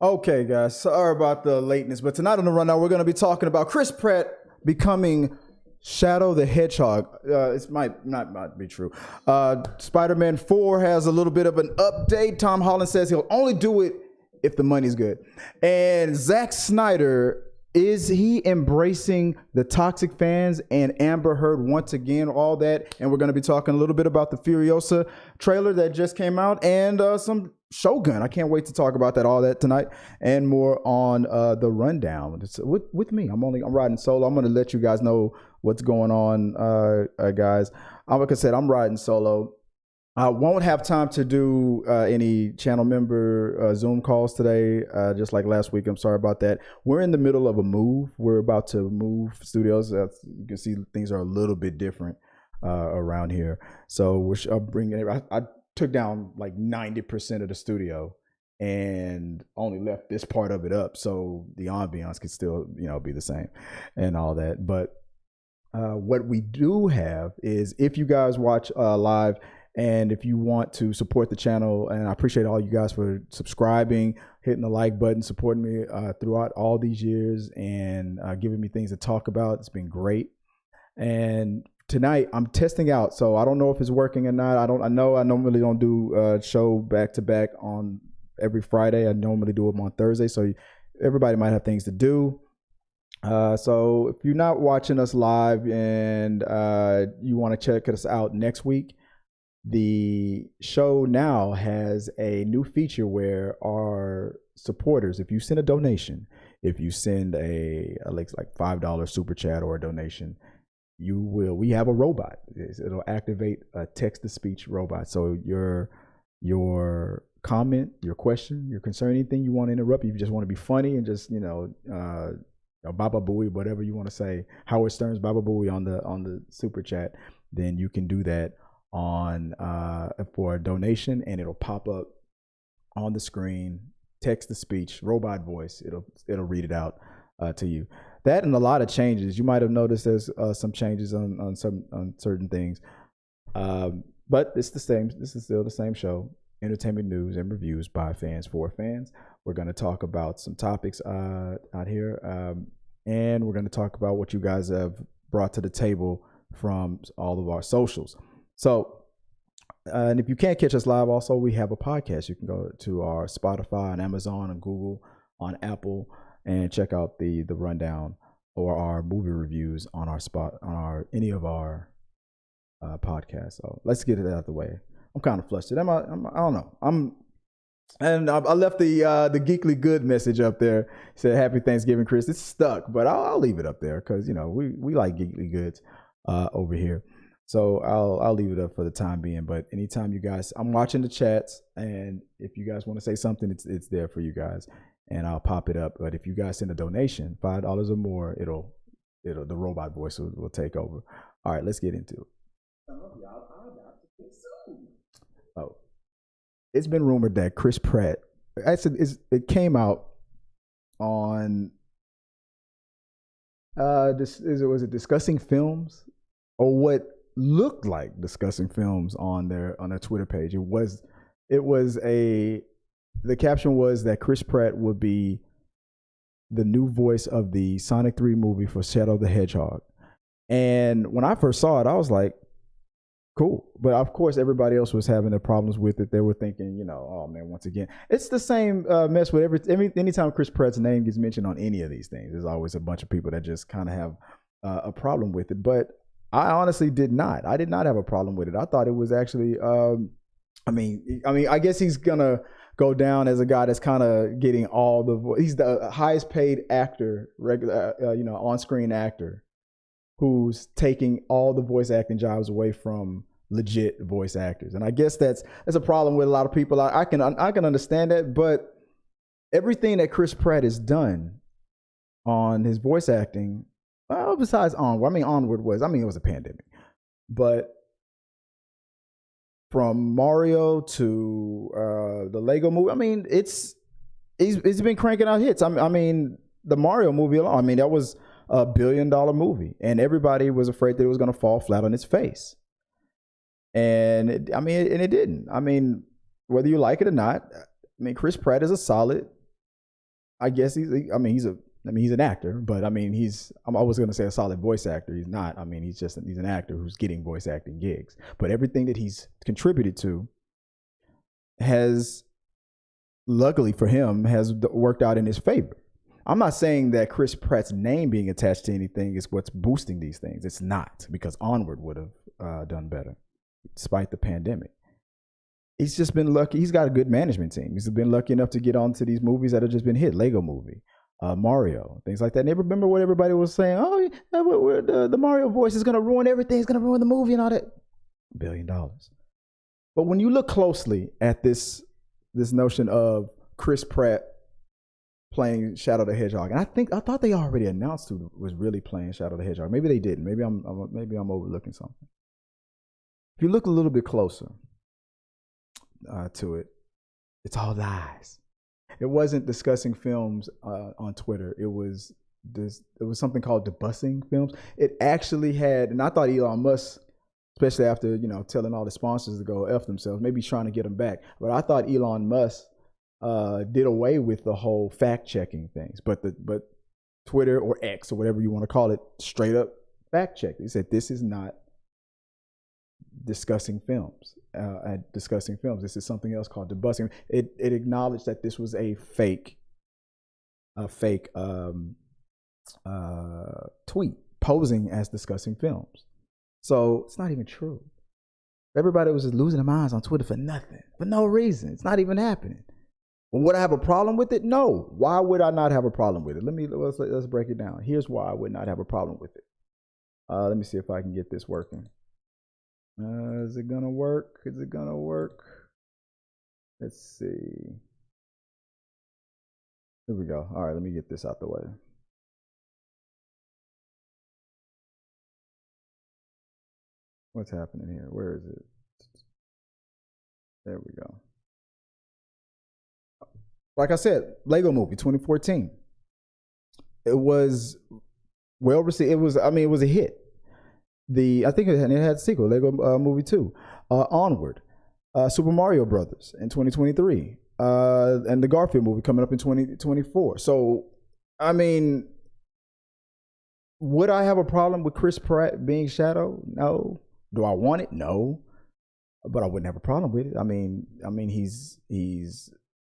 Okay, guys, sorry about the lateness, but tonight on the rundown, we're going to be talking about Chris Pratt becoming Shadow the Hedgehog. It might be true. Spider-Man 4 has a little bit of an update. Tom Holland says he'll only do it if the money's good. And Zack Snyder, is he embracing the toxic fans and Amber Heard once again, all that? And we're going to be talking a little bit about the Furiosa trailer that just came out and some Shogun. I can't wait to talk about that, all that tonight and more on the rundown. It's with me. I'm riding solo. I'm going to let you guys know what's going on, guys. Like I said, I'm riding solo. I won't have time to do any channel member Zoom calls today, just like last week. I'm sorry about that. We're in the middle of a move. We're about to move studios. You can see things are a little bit different around here. So we're bringing. I took down like 90% of the studio and only left this part of it up, so the ambiance could still, be the same and all that. But what we do have is, if you guys watch live, and if you want to support the channel, and I appreciate all you guys for subscribing, hitting the like button, supporting me throughout all these years, and giving me things to talk about. It's been great. And tonight I'm testing out, so I don't know if it's working or not. I normally don't do show back to back on every Friday. I normally do them on Thursday, so everybody might have things to do. So if you're not watching us live and you want to check us out next week, the show now has a new feature where our supporters, if you send a donation, if you send a like $5 super chat or a donation, we have a robot. It'll activate a text-to-speech robot. So your comment, your question, your concern, anything you want to interrupt, if you just want to be funny and just Baba Booey, whatever you want to say, Howard Stern's Baba Booey on the super chat, then you can do that on for a donation, and it'll pop up on the screen, text to speech, robot voice. It'll read it out to you. That and a lot of changes. You might have noticed there's some changes on certain things, but it's the same. This is still the same show: entertainment news and reviews by fans for fans. We're going to talk about some topics out here, and we're going to talk about what you guys have brought to the table from all of our socials. So, and if you can't catch us live, also, we have a podcast. You can go to our Spotify, on Amazon, and Google, on Apple, and check out the rundown or our movie reviews on any of our podcasts. So let's get it out of the way. I'm kind of flustered. I don't know. I left the Geekly Good message up there. Said Happy Thanksgiving, Chris. It's stuck, but I'll leave it up there because we like Geekly Goods over here. So I'll leave it up for the time being. But anytime you guys, I'm watching the chats, and if you guys want to say something, it's there for you guys, and I'll pop it up. But if you guys send a donation, $5 or more, the robot voice will take over. All right, let's get into it. Some of y'all are about to get sued. Oh, it's been rumored that Chris Pratt, it came out on was it Discussing Films, or what looked like Discussing Films on their Twitter page. The caption was that Chris Pratt would be the new voice of the Sonic 3 movie for Shadow the Hedgehog. And when I first saw it, I was like, cool. But of course, everybody else was having their problems with it. They were thinking, oh man, once again, it's the same mess with anytime Chris Pratt's name gets mentioned on any of these things, there's always a bunch of people that just kind of have a problem with it. But I honestly did not. I did not have a problem with it. I thought it was actually, I guess he's gonna go down as a guy that's kind of getting all the. He's the highest paid actor, regular, on-screen actor, who's taking all the voice acting jobs away from legit voice actors. And I guess that's a problem with a lot of people. I can understand that, but everything that Chris Pratt has done on his voice acting. Well, besides Onward, Onward was, it was a pandemic, but from Mario to the Lego movie, he's been cranking out hits. The Mario movie alone, that was a $1 billion movie, and everybody was afraid that it was going to fall flat on its face, and it didn't. Whether you like it or not, Chris Pratt is a solid I guess he's an actor, but I mean, I was going to say a solid voice actor. He's not. I mean, he's an actor who's getting voice acting gigs. But everything that he's contributed to has, luckily for him, has worked out in his favor. I'm not saying that Chris Pratt's name being attached to anything is what's boosting these things. It's not, because Onward would have done better, despite the pandemic. He's just been lucky. He's got a good management team. He's been lucky enough to get onto these movies that have just been hit. Lego Movie, Mario, things like that. And they remember what everybody was saying. Oh, the Mario voice is going to ruin everything. It's going to ruin the movie and all that. $1 billion. But when you look closely at this notion of Chris Pratt playing Shadow the Hedgehog, and I thought they already announced who was really playing Shadow the Hedgehog. Maybe they didn't. Maybe I'm overlooking something. If you look a little bit closer to it, it's all lies. It wasn't discussing films on Twitter. It was something called debussing films. It actually had, and I thought Elon Musk, especially after telling all the sponsors to go F themselves, maybe trying to get them back. But I thought Elon Musk did away with the whole fact checking things. But Twitter or X or whatever you want to call it, straight up fact checked. He said this is not discussing films. This is something else called debussing. It acknowledged that this was a fake tweet posing as discussing films. So it's not even true. Everybody was just losing their minds on Twitter for nothing, for no reason. It's not even happening. Would I have a problem with it? No. Why would I not have a problem with it? Let's break it down. Here's why I would not have a problem with it. Let me see if I can get this working. Is it gonna work? Let's see. Here we go. All right, let me get this out the way. What's happening here? Where is it? There we go. Like I said, Lego Movie 2014. It was well received. It was a hit. I think it had a sequel, Lego Movie 2, Onward, Super Mario Brothers in 2023, and the Garfield movie coming up in 2024. So, I mean, would I have a problem with Chris Pratt being Shadow? No. Do I want it? No. But I wouldn't have a problem with it. I mean, he's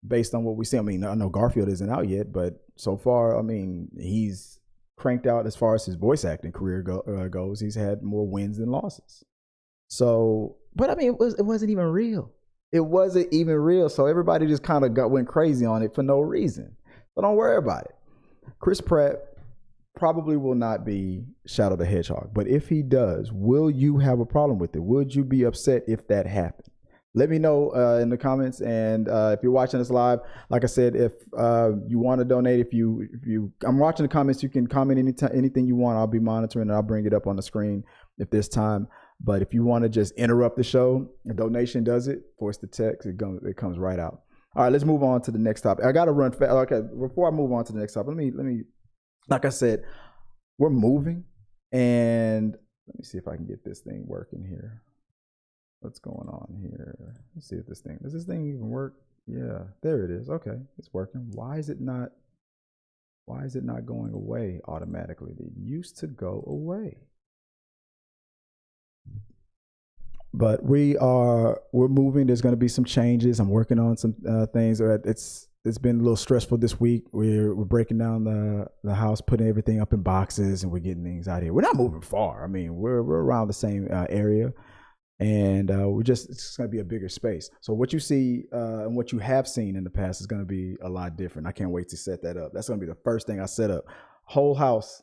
based on what we see. I mean, I know Garfield isn't out yet, but so far, I mean, he's cranked out as far as his voice acting career goes. He's had more wins than losses. So, but I mean, it wasn't even real. It wasn't even real. So everybody just kind of went crazy on it for no reason. So don't worry about it. Chris Pratt probably will not be Shadow the Hedgehog. But if he does, will you have a problem with it? Would you be upset if that happened? Let me know in the comments. And if you're watching this live, like I said, if you want to donate, if you, I'm watching the comments, you can comment anything you want. I'll be monitoring and I'll bring it up on the screen if there's time. But if you want to just interrupt the show, a donation does it. Force the text, it comes right out. All right, let's move on to the next topic. I got to run fast. Okay, before I move on to the next topic, let me. Like I said, we're moving, and let me see if I can get this thing working here. What's going on here? Let's see if does this thing even work? Yeah, there it is. Okay, it's working. Why is it not going away automatically? It used to go away. But we're moving. There's going to be some changes. I'm working on some things. It's been a little stressful this week. We're breaking down the house, putting everything up in boxes, and we're getting things out here. We're not moving far. I mean, we're around the same area. And it's just going to be a bigger space. So what you see and what you have seen in the past is going to be a lot different. I can't wait to set that up. That's going to be the first thing I set up. Whole house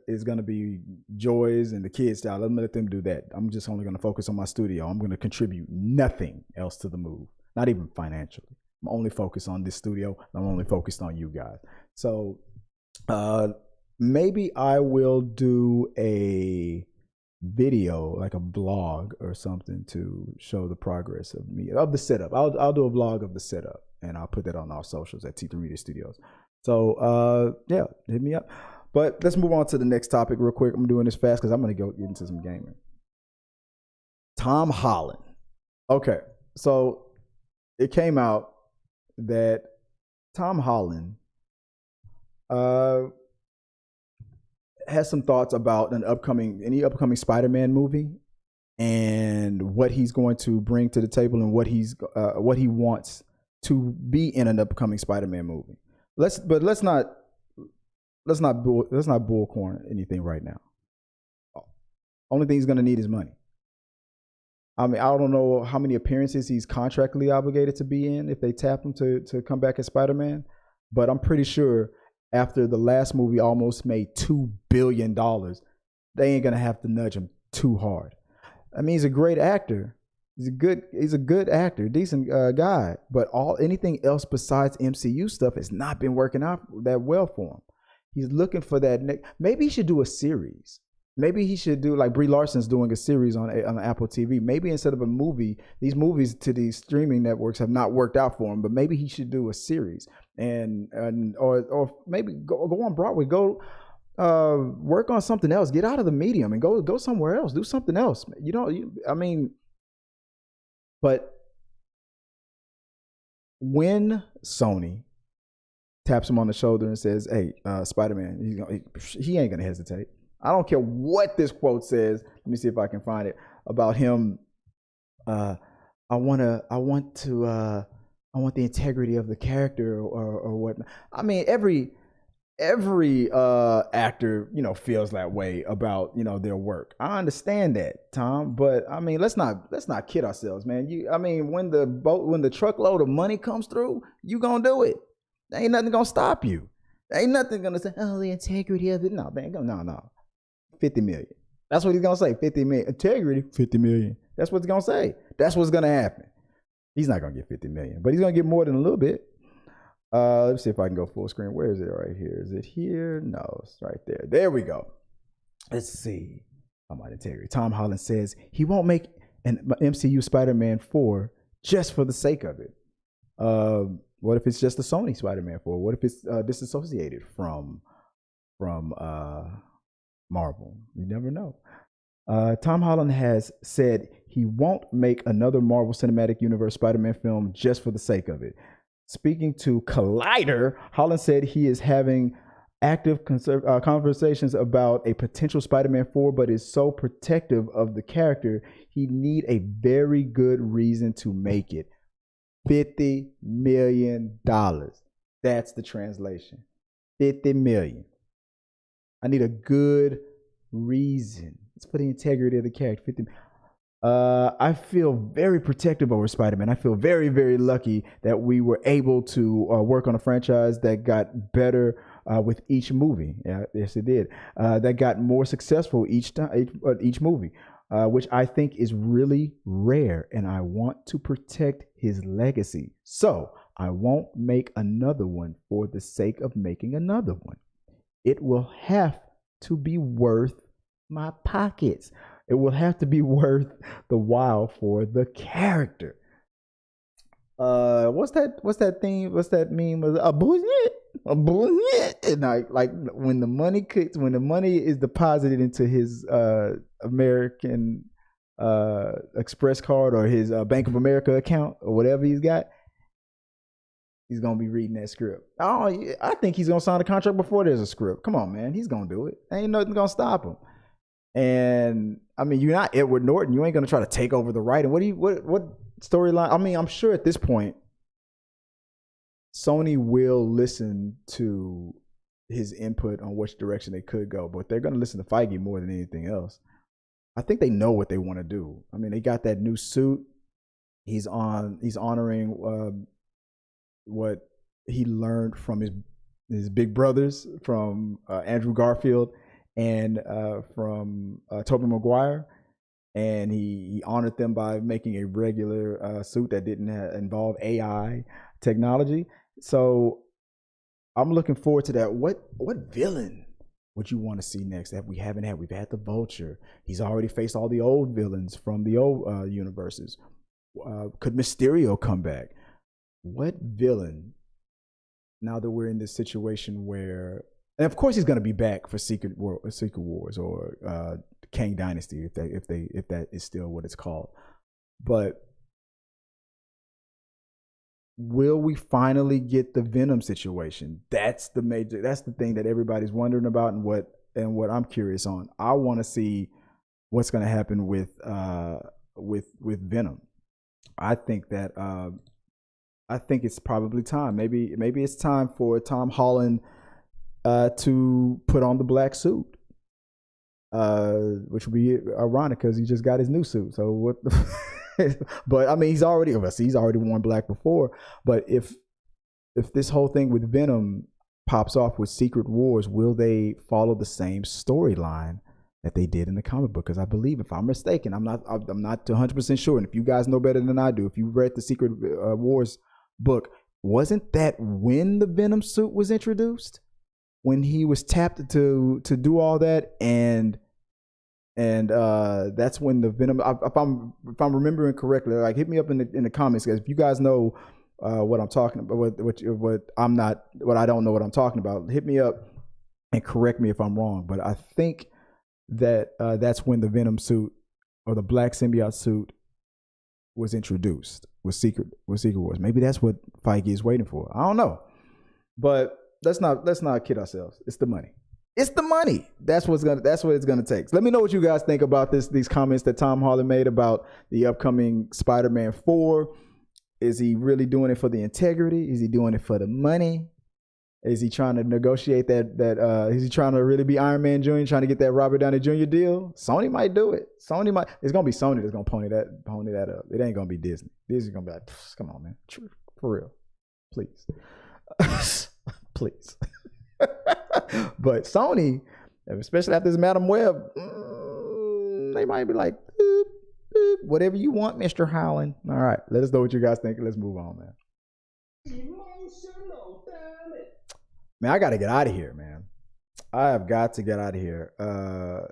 is going to be Joy's and the kids' style. Let them do that. I'm just only going to focus on my studio. I'm going to contribute nothing else to the move, not even financially. I'm only focused on this studio. I'm only focused on you guys. So maybe I will do a video, like a vlog or something, to show the progress of the setup. I'll do a vlog of the setup, and I'll put that on our socials at T3Media Studios. So yeah, hit me up. But let's move on to the next topic real quick. I'm doing this fast because I'm going to go get into some gaming. Tom Holland. Okay, so it came out that Tom Holland uh, has some thoughts about any upcoming Spider-Man movie and what he's going to bring to the table and what he wants to be in an upcoming Spider-Man movie. Let's not bullcorn anything right now. Only thing he's going to need is money. I mean, I don't know how many appearances he's contractually obligated to be in if they tap him to come back as Spider-Man, but I'm pretty sure after the last movie almost made $2 billion, they ain't gonna have to nudge him too hard. I mean, he's a great actor. He's a good actor, decent guy, but anything else besides MCU stuff has not been working out that well for him. He's looking for that. Maybe he should do a series. Maybe he should do like Brie Larson's doing a series on Apple TV. Maybe instead of a movie, these movies to these streaming networks have not worked out for him. But maybe he should do a series or maybe go on Broadway. Go work on something else. Get out of the medium and go somewhere else. Do something else. But when Sony taps him on the shoulder and says, "Hey, Spider-Man," he ain't gonna hesitate. I don't care what this quote says. Let me see if I can find it about him. I want the integrity of the character or whatnot. I mean, every actor, feels that way about, their work. I understand that, Tom, but I mean, let's not kid ourselves, man. When the truckload of money comes through, you gonna do it. There ain't nothing gonna stop you. There ain't nothing gonna say, oh, the integrity of it. No, man, no. 50 million. That's what he's gonna say. 50 million. Integrity, 50 million. That's what he's gonna say. That's what's gonna happen. He's not gonna get 50 million, but he's gonna get more than a little bit. Let's see if I can go full screen. Where is it right here? Is it here? No, it's right there. There we go. Let's see. About integrity. Tom Holland says he won't make an MCU Spider-Man 4 just for the sake of it. What if it's just a Sony Spider-Man 4? What if it's disassociated from Marvel? You never know. Tom Holland has said he won't make another Marvel Cinematic Universe Spider-Man film just for the sake of it. Speaking to Collider, Holland said he is having active conversations about a potential Spider-Man 4, but is so protective of the character, he need a very good reason to make it. $50 million. That's the translation. 50 million. I need a good reason. It's for the integrity of the character. 50. I feel very protective over Spider-Man. I feel very, very lucky that we were able to work on a franchise that got better with each movie. Yes, it did. That got more successful each movie, which I think is really rare. And I want to protect his legacy. So I won't make another one for the sake of making another one. It will have to be worth my pockets. It will have to be worth the while for the character. What's that thing? What's that meme? A bullshit. And like when the money is deposited into his American Express card or his Bank of America account or whatever he's got, he's gonna be reading that script. Oh, I think he's gonna sign a contract before there's a script. Come on, man, he's gonna do it. Ain't nothing gonna stop him. And I mean, you're not Edward Norton. You ain't gonna try to take over the writing. What storyline? I mean, I'm sure at this point, Sony will listen to his input on which direction they could go, but they're gonna listen to Feige more than anything else. I think they know what they want to do. I mean, they got that new suit. He's honoring what he learned from his big brothers, from Andrew Garfield and from Tobey Maguire, and he honored them by making a regular suit that didn't involve AI technology. So I'm looking forward to that. What villain would you want to see next that we haven't had? We've had the Vulture. He's already faced all the old villains from the old universes. Could Mysterio come back? What villain, now that we're in this situation where, and of course he's going to be back for Secret Wars or Kang Dynasty if that is still what it's called. But will we finally get the Venom situation? That's the thing that everybody's wondering about, and what I'm curious on. I want to see what's going to happen with Venom. I think it's probably time. Maybe it's time for Tom Holland to put on the black suit, which would be ironic because he just got his new suit. So what? But I mean, he's already worn black before. But if this whole thing with Venom pops off with Secret Wars, will they follow the same storyline that they did in the comic book? Because I believe, if I'm mistaken, I'm not 100% sure. And if you guys know better than I do, if you read the Secret Wars book, wasn't that when the Venom suit was introduced? When he was tapped to do all that, and that's when the Venom. If I'm remembering correctly, like, hit me up in the comments, guys. If you guys know what I'm talking about, what I don't know what I'm talking about, hit me up and correct me if I'm wrong. But I think that that's when the Venom suit, or the black symbiote suit, was introduced with Secret Wars. Maybe that's what Feige is waiting for. I don't know, but let's not kid ourselves. It's the money. It's the money. That's what it's gonna take. So let me know what you guys think about these comments that Tom Holland made about the upcoming Spider-Man 4. Is he really doing it for the integrity? Is he doing it for the money? Is he trying to negotiate that is he trying to really be Iron Man Jr., trying to get that Robert Downey Jr. deal? Sony might do it. It's gonna be Sony that's gonna pony that up. It ain't gonna be Disney. Disney's gonna be like, come on, man. For real. Please. Please. But Sony, especially after this Madam Web, they might be like, boop, boop, whatever you want, Mr. Holland. All right, let us know what you guys think. Let's move on, man. Emotional, damn it. Man, I got to get out of here, man. I have got to get out of here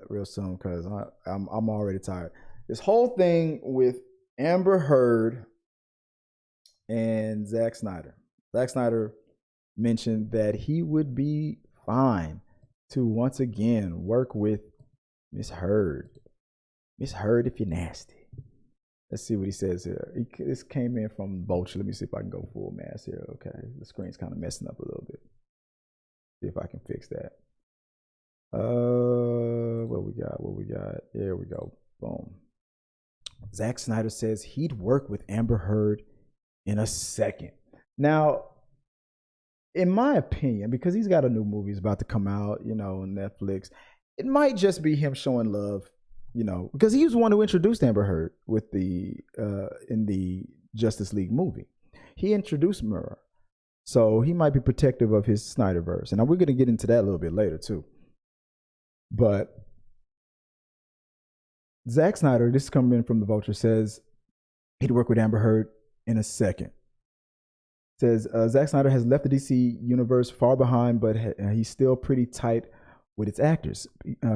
real soon, because I'm already tired. This whole thing with Amber Heard and Zack Snyder. Zack Snyder mentioned that he would be fine to once again work with Miss Heard. Miss Heard, if you're nasty. Let's see what he says here. This came in from Vulture. Let me see if I can go full mass here. Okay, the screen's kind of messing up a little bit. See if I can fix that. What we got? There we go. Boom. Zack Snyder says he'd work with Amber Heard in a second. Now, in my opinion, because he's got a new movie about to come out, on Netflix, it might just be him showing love, because he was the one who introduced Amber Heard with in the Justice League movie. He introduced Murrah. So he might be protective of his Snyderverse. And we're going to get into that a little bit later, too. But Zack Snyder, this is coming in from the Vulture, says he'd work with Amber Heard in a second. Says Zack Snyder has left the DC universe far behind, but he's still pretty tight with its actors.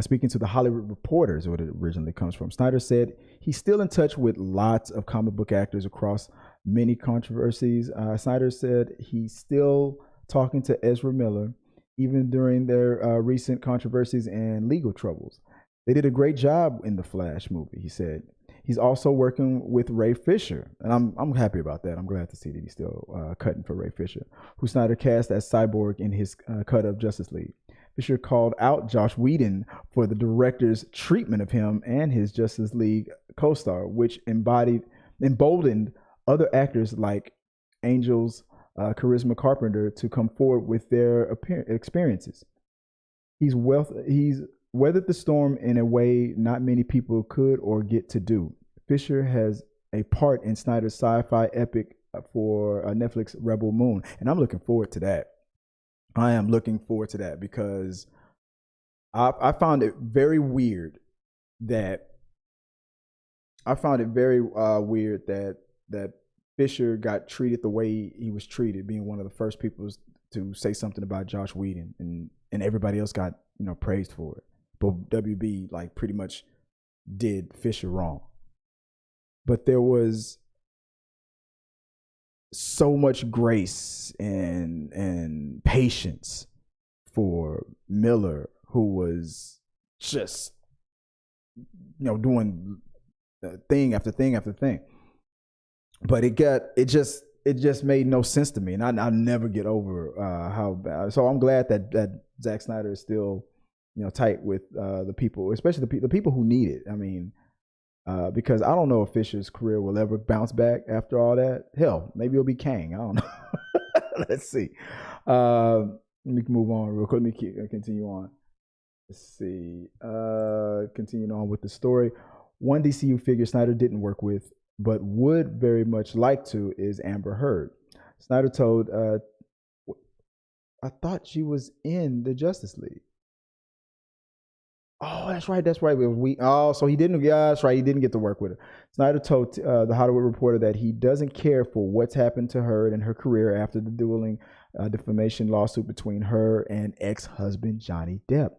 Speaking to the Hollywood Reporters, what it originally comes from, Snyder said he's still in touch with lots of comic book actors across many controversies. Snyder said he's still talking to Ezra Miller, even during their recent controversies and legal troubles. They did a great job in the Flash movie, he said. He's also working with Ray Fisher, and I'm happy about that. I'm glad to see that he's still cutting for Ray Fisher, who Snyder cast as Cyborg in his cut of Justice League. Fisher called out Joss Whedon for the director's treatment of him and his Justice League co-star, which emboldened other actors like Angel's Charisma Carpenter to come forward with their experiences. He's weathered the storm in a way not many people could or get to do. Fisher has a part in Snyder's sci-fi epic for Netflix Rebel Moon, and I'm looking forward to that. I am looking forward to that because I found it very weird that Fisher got treated the way he was treated, being one of the first people to say something about Joss Whedon, and everybody else got praised for it. But WB pretty much did Fisher wrong. But there was so much grace and patience for Miller, who was just doing thing after thing after thing. But it it just made no sense to me, and I'll never get over how bad. So I'm glad that Zack Snyder is still, tight with the people, especially the people who need it. I mean, because I don't know if Fisher's career will ever bounce back after all that. Hell, maybe it'll be Kang. I don't know. Let's see. Let me move on real quick. Let me continue on. Let's see. Continuing on with the story. One DCU figure Snyder didn't work with, but would very much like to, is Amber Heard. Snyder told, I thought she was in the Justice League. Oh, that's right. So he didn't. Yeah, that's right. He didn't get to work with her. Snyder told the Hollywood Reporter that he doesn't care for what's happened to her and her career after the dueling defamation lawsuit between her and ex-husband Johnny Depp.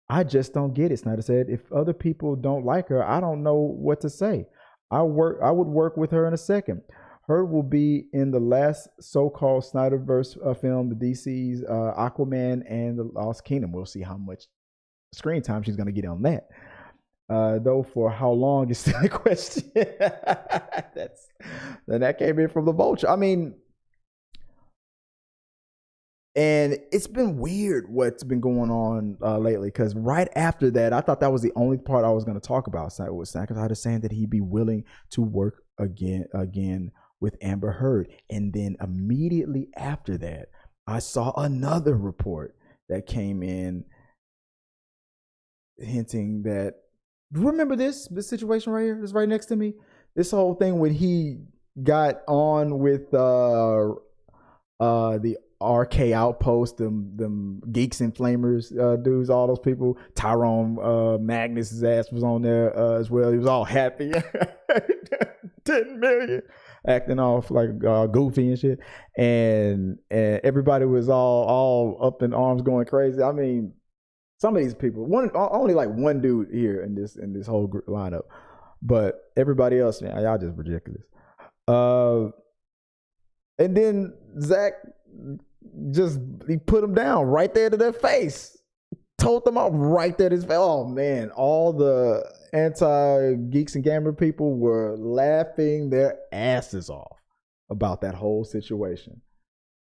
I just don't get it, Snyder said. If other people don't like her, I don't know what to say. I would work with her in a second. Heard will be in the last so-called Snyderverse film, the DC's Aquaman and the Lost Kingdom. We'll see how much screen time she's going to get on that. Though for how long is still a question. Then that came in from the Vulture. I mean, and it's been weird what's been going on lately, because right after that, I thought that was the only part I was going to talk about. Was Snyder saying that he'd be willing to work again with Amber Heard. And then immediately after that, I saw another report that came in hinting that, remember this situation right here? It's right next to me. This whole thing when he got on with the RK Outpost, them Geeks and Flamers dudes, all those people. Tyrone Magnus's ass was on there as well. He was all happy. 10 million. Acting off like goofy and shit. And everybody was all up in arms going crazy. I mean, some of these people, only like one dude here in this whole group lineup, but everybody else, man, y'all just ridiculous. And then Zach he put them down right there to their face, told them off right there to his face. Oh man, all the anti-Geeks and Gamer people were laughing their asses off about that whole situation,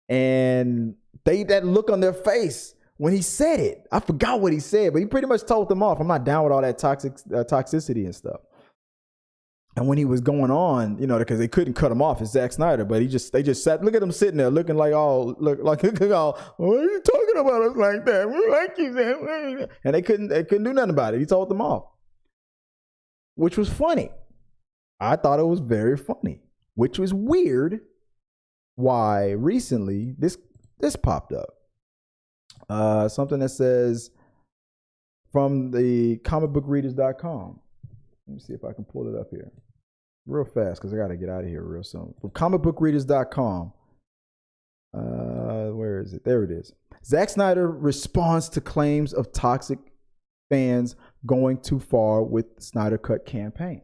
and that look on their face when he said it, I forgot what he said, but he pretty much told them off. I'm not down with all that toxicity and stuff. And when he was going on, because they couldn't cut him off, it's Zack Snyder, but they just sat. Look at him sitting there, looking like all, what are you talking about us like that? We like you, man. And they couldn't do nothing about it. He told them off, which was funny. I thought it was very funny, which was weird. Why recently this popped up. Something that says from the comicbookreaders.com. Let me see if I can pull it up here real fast, because I got to get out of here real soon. From comicbookreaders.com. Where is it? There it is. Zack Snyder responds to claims of toxic fans going too far with Snyder Cut campaign.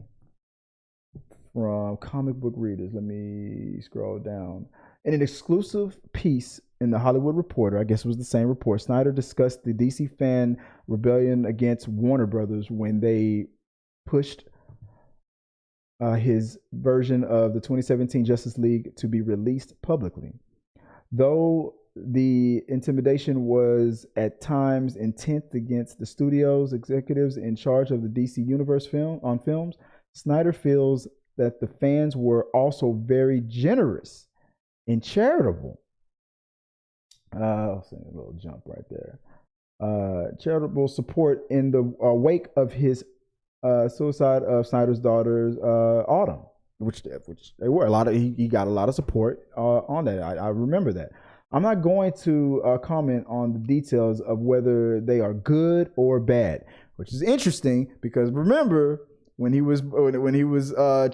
From Comic Book Readers. Let me scroll down. In an exclusive piece in the Hollywood Reporter, I guess it was the same report, Snyder discussed the DC fan rebellion against Warner Brothers when they pushed his version of the 2017 Justice League to be released publicly. Though the intimidation was at times intense against the studio's executives in charge of the DC Universe films, Snyder feels that the fans were also very generous and charitable. I'll say a little jump right there. Charitable support in the wake of his suicide of Snyder's daughters, Autumn, which they were a lot of. He got a lot of support on that. I remember that. I'm not going to comment on the details of whether they are good or bad, which is interesting because remember when he was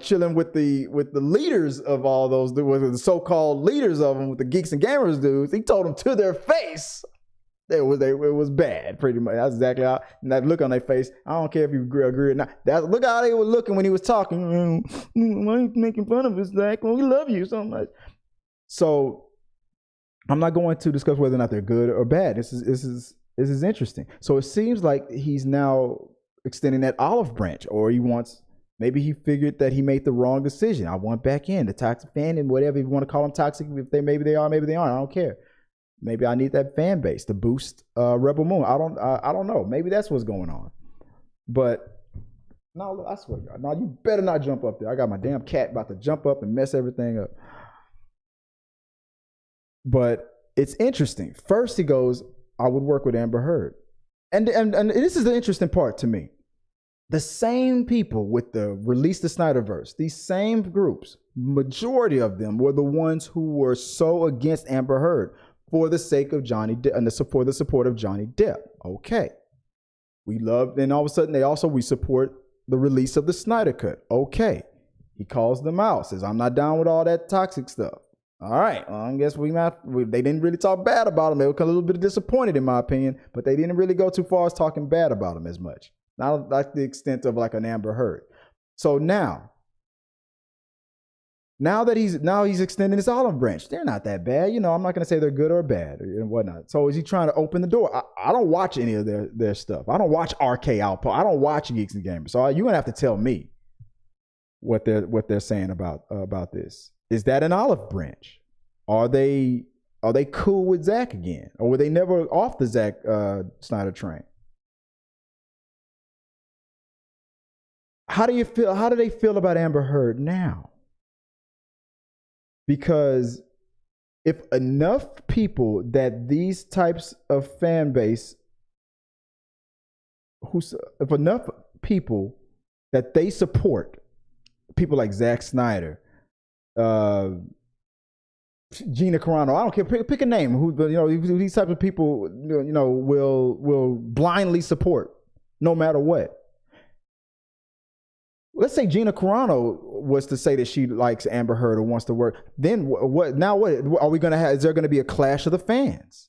chilling with the leaders of all those, the so-called leaders of them, with the Geeks and Gamers dudes, he told them to their face it was bad, pretty much. That's exactly how. And that look on their face, I don't care if you agree or not. Look how they were looking when he was talking. Why are you making fun of us, Zach? Well, we love you so much. So I'm not going to discuss whether or not they're good or bad. This is interesting. So it seems like he's now extending that olive branch, or he wants Maybe he figured that he made the wrong decision. I want back in the toxic fan and whatever you want to call them toxic. If they maybe they are, maybe they aren't. I don't care. Maybe I need that fan base to boost Rebel Moon. I don't know. Maybe that's what's going on. But no, I swear to God, no, you better not jump up there. I got my damn cat about to jump up and mess everything up. But it's interesting. First he goes, I would work with Amber Heard. And this is the interesting part to me. The same people with the release the Snyderverse, these same groups, majority of them were the ones who were so against Amber Heard for the sake of Johnny Depp and for the support of Johnny Depp. Okay. We love, and all of a sudden we support the release of the Snyder Cut. Okay. He calls them out, says, I'm not down with all that toxic stuff. All right. Well, I guess they didn't really talk bad about him. They were a little bit disappointed in my opinion, but they didn't really go too far as talking bad about him as much. Not like the extent of like an Amber Heard. So now that he's extending his olive branch, they're not that bad. You know, I'm not going to say they're good or bad and whatnot. So is he trying to open the door? I don't watch any of their stuff. I don't watch RK Outpost. I don't watch Geeks and Gamers. So you're going to have to tell me what they're saying about this. Is that an olive branch? Are they cool with Zack again? Or were they never off the Zack Snyder train? How do they feel about Amber Heard now? Because if enough people that these types of fan base, if enough people that they support, people like Zack Snyder, Gina Carano, I don't care, pick a name, who these types of people, will blindly support no matter what. Let's say Gina Carano was to say that she likes Amber Heard or wants to work. Then what? Now what are we going to have? Is there going to be a clash of the fans?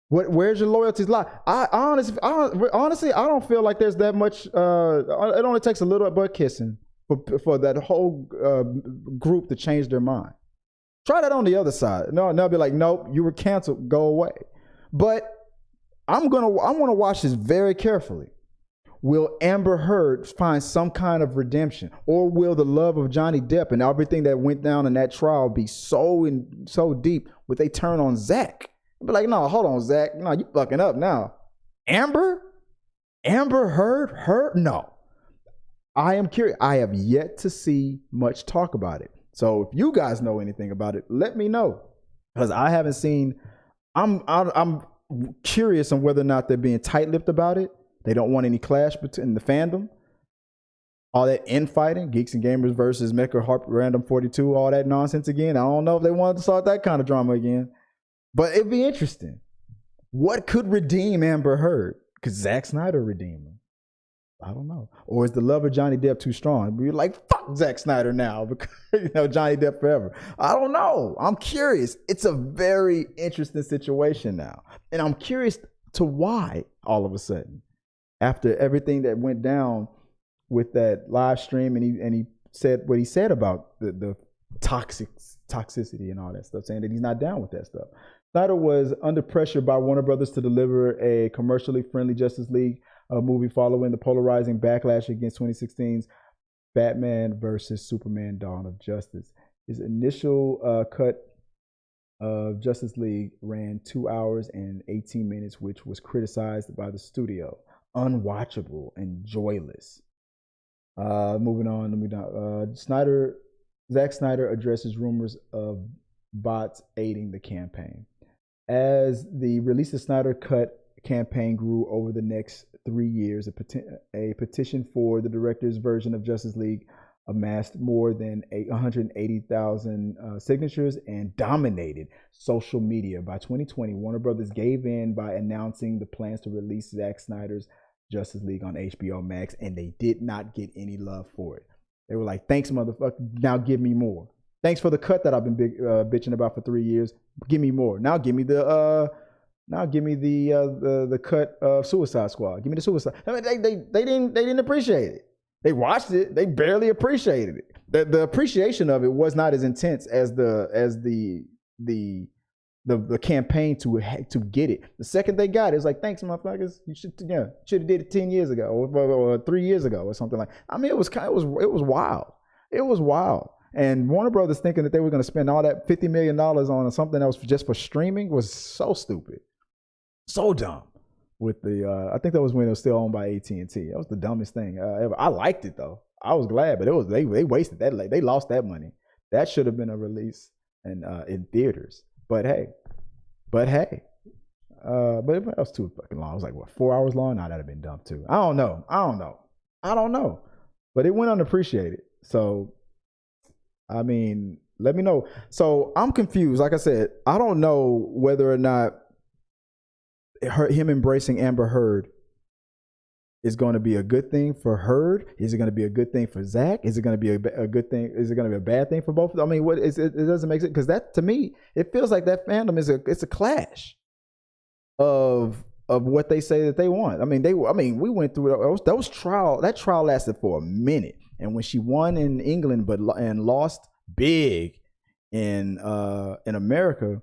Where's your loyalties lie? Honestly, I don't feel like there's that much. It only takes a little butt kissing for that whole group to change their mind. Try that on the other side. No, they'll be like, nope, you were canceled. Go away. But I want to watch this very carefully. Will Amber Heard find some kind of redemption, or will the love of Johnny Depp and everything that went down in that trial be so deep? Would they turn on Zack? Be like, no, hold on, Zack, no, you fucking up now. Amber Heard? No. I am curious. I have yet to see much talk about it. So if you guys know anything about it, let me know, because I haven't seen. I'm curious on whether or not they're being tight-lipped about it. They don't want any clash between the fandom. All that infighting, Geeks and Gamers versus Mecha Harp Random 42, all that nonsense again. I don't know if they wanted to start that kind of drama again. But it'd be interesting. What could redeem Amber Heard? Could Zack Snyder redeem him? I don't know. Or is the love of Johnny Depp too strong? We're like, fuck Zack Snyder now, because Johnny Depp forever. I don't know. I'm curious. It's a very interesting situation now. And I'm curious to why all of a sudden, after everything that went down with that live stream, and he said what he said about the toxicity and all that stuff, saying that he's not down with that stuff. Snyder was under pressure by Warner Brothers to deliver a commercially friendly Justice League movie following the polarizing backlash against 2016's Batman versus Superman: Dawn of Justice. His initial cut of Justice League ran 2 hours and 18 minutes, which was criticized by the studio. Unwatchable and joyless. Moving on, Zack Snyder addresses rumors of bots aiding the campaign. As the Release the Snyder Cut campaign grew over the next 3 years, a petition for the director's version of Justice League amassed more than 180,000 signatures and dominated social media. By 2020, Warner Brothers gave in by announcing the plans to release Zack Snyder's Justice League on HBO Max, and they did not get any love for it. They were like, thanks, motherfucker, now give me more. Thanks for the cut that I've been bitching about for 3 years. Give me more. Now give me the cut of Suicide Squad. Give me the Suicide. I mean, they didn't appreciate it. They watched it. They barely appreciated it. The appreciation of it was not as intense as the the campaign to get it. The second they got it, it's like, thanks, motherfuckers. You should have did it 10 years ago or 3 years ago or something like. I mean, it was wild. It was wild. And Warner Brothers thinking that they were going to spend all that $50 million on something that was just for streaming was so stupid, so dumb. With the, I think that was when it was still owned by AT&T. That was the dumbest thing ever. I liked it though. I was glad, but it was they wasted that. They lost that money. That should have been a release in theaters. But hey, but it was too fucking long. It was like what, 4 hours long? Nah, that'd have been dumb too. I don't know. But it went unappreciated. So, I mean, let me know. So I'm confused. Like I said, I don't know whether or not him embracing Amber Heard is going to be a good thing for Heard. Is it going to be a good thing for Zack? Is it going to be a good thing? Is it going to be a bad thing for both of them? I mean, what is it? It doesn't make sense, because that, to me, it feels like that fandom it's a clash of what they say that they want. I mean, we went through that trial lasted for a minute, and when she won in England and lost big in America,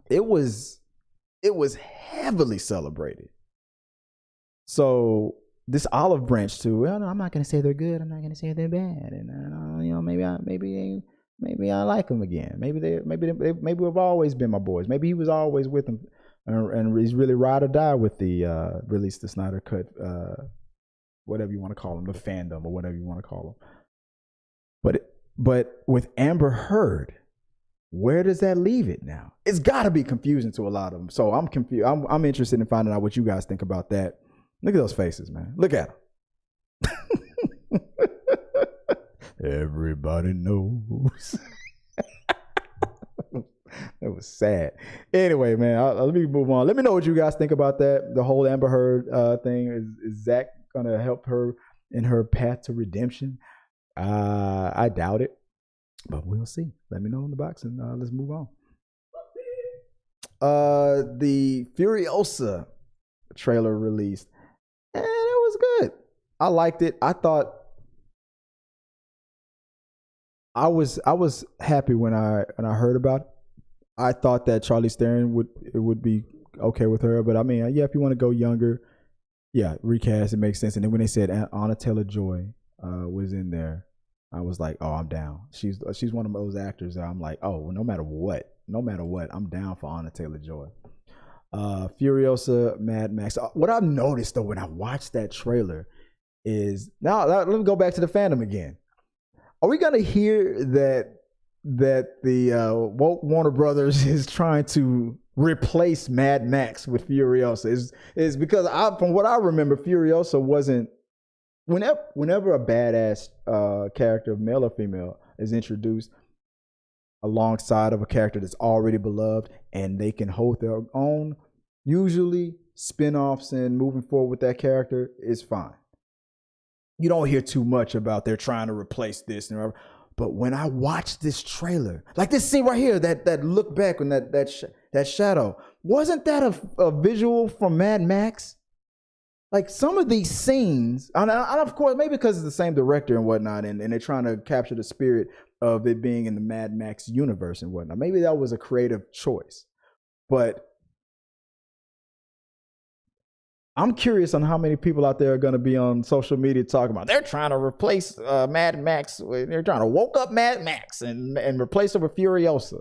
it was heavily celebrated. So this olive branch too. Well, no, I'm not going to say they're good. I'm not going to say they're bad. And maybe I like them again. Maybe we've always been my boys. Maybe he was always with them, and he's really ride or die with the release the Snyder cut, whatever you want to call them, the fandom or whatever you want to call them. But with Amber Heard, where does that leave it now? It's got to be confusing to a lot of them. So I'm confused. I'm interested in finding out what you guys think about that. Look at those faces, man. Look at them. Everybody knows. It was sad. Anyway, man, let me move on. Let me know what you guys think about that. The whole Amber Heard thing. Is Zack gonna help her in her path to redemption? I doubt it, but we'll see. Let me know in the box, and let's move on. The Furiosa trailer released, and it was good. I liked it. I thought I was happy when I heard about it. I thought that Charlize Theron would be okay with her, but I mean, yeah, if you want to go younger, yeah, recast, it makes sense. And then when they said Anna Taylor-Joy was in there, I was like, oh, I'm down. She's one of those actors that I'm like, oh, well, no matter what, I'm down for Anna Taylor-Joy. Furiosa, Mad Max. What I've noticed though when I watched that trailer is now let me go back to the fandom again. Are we gonna hear that the woke Warner Brothers is trying to replace Mad Max with Furiosa? Is because from what I remember, Furiosa wasn't. Whenever a badass character, male or female, is introduced alongside of a character that's already beloved and they can hold their own, usually spin-offs and moving forward with that character is fine. You don't hear too much about they're trying to replace this and whatever. But when I watched this trailer, like this scene right here, that look back on that shadow, wasn't that a visual from Mad Max? Like some of these scenes, and of course, maybe because it's the same director and whatnot, and they're trying to capture the spirit of it being in the Mad Max universe and whatnot. Maybe that was a creative choice. But I'm curious on how many people out there are going to be on social media talking about they're trying to replace Mad Max. They're trying to woke up Mad Max and replace it with Furiosa.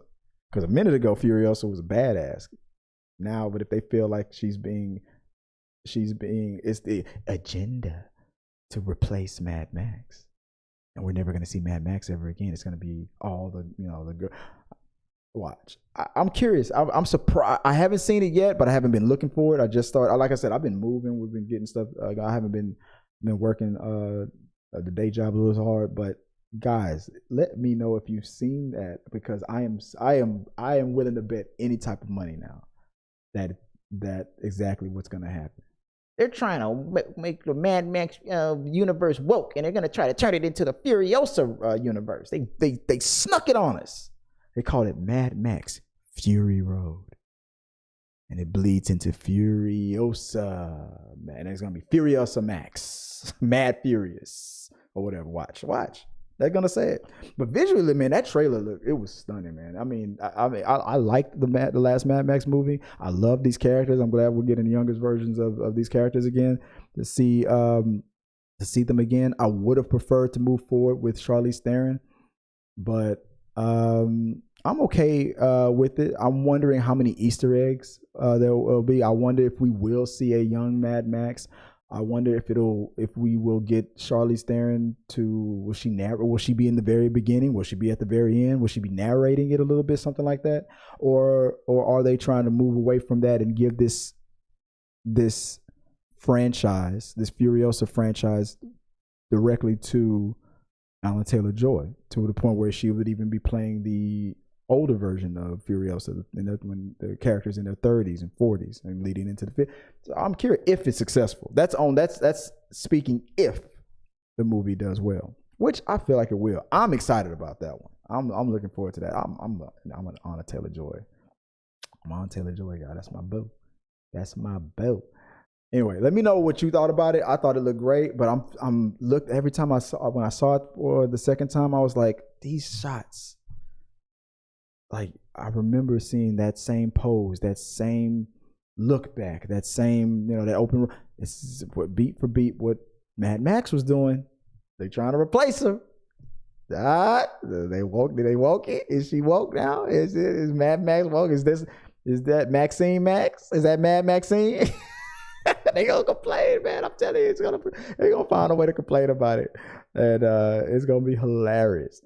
Because a minute ago, Furiosa was a badass. Now, but if they feel like she's being, it's the agenda to replace Mad Max. And we're never going to see Mad Max ever again. It's going to be all the girl. Watch. I'm curious. I'm surprised. I haven't seen it yet, but I haven't been looking for it. I just started. Like I said, I've been moving. We've been getting stuff. I haven't been working the day job a little hard. But guys, let me know if you've seen that, because I am willing to bet any type of money now that exactly what's going to happen. They're trying to make the Mad Max universe woke, and they're going to try to turn it into the Furiosa universe. They snuck it on us. They called it Mad Max Fury Road. And it bleeds into Furiosa. Man, it's going to be Furiosa Max. Mad Furious. Or whatever. Watch. They're gonna say it. But visually, man, that trailer it was stunning, man. I mean, I liked the last Mad Max movie. I love these characters. I'm glad we're getting younger versions of these characters again to see them again. I would have preferred to move forward with Charlize Theron, but I'm okay with it. I'm wondering how many Easter eggs there will be. I wonder if we will see a young Mad Max. I wonder if we will get Charlize Theron will she be in the very beginning? Will she be at the very end? Will she be narrating it a little bit, something like that? Or are they trying to move away from that and give this franchise, this Furiosa franchise, directly to Alan Taylor-Joy, to the point where she would even be playing the older version of Furiosa, when the characters in their 30s and 40s and leading into the 50s. So I'm curious if it's successful. That's speaking if the movie does well, which I feel like it will. I'm excited about that one. I'm looking forward to that. I'm an Anna Taylor-Joy. I'm an Anna Taylor-Joy guy. That's my boo. That's my boo. Anyway, let me know what you thought about it. I thought it looked great, but I'm looked every time when I saw it for the second time, I was like, these shots. Like, I remember seeing that same pose, that same look back, that same, that open. It's what beat for beat what Mad Max was doing. They trying to replace him. They woke. Did they woke it? Is she woke now? Is Mad Max woke? Is that Maxine Max? Is that Mad Maxine? They gonna complain, man. I'm telling you, they're gonna find a way to complain about it, and it's gonna be hilarious.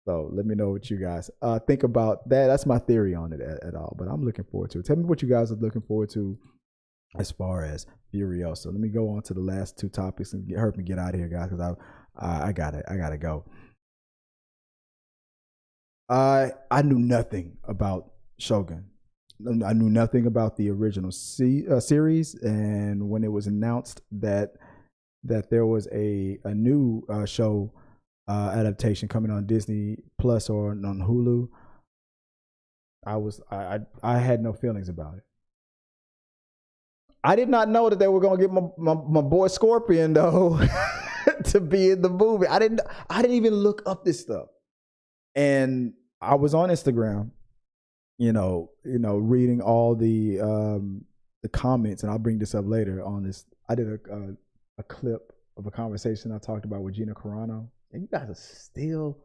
So let me know what you guys think about that. That's my theory on it at all, but I'm looking forward to it. Tell me what you guys are looking forward to as far as Furiosa. Let me go on to the last two topics and help me get out of here, guys, because I gotta go. I knew nothing about Shogun. I knew nothing about the original series, and when it was announced that there was a new show adaptation coming on Disney Plus or on Hulu, I had no feelings about it. I did not know that they were gonna get my boy Scorpion though to be in the movie. I didn't even look up this stuff, and I was on Instagram, reading all the comments, and I'll bring this up later on this. I did a clip of a conversation I talked about with Gina Carano. And you guys are still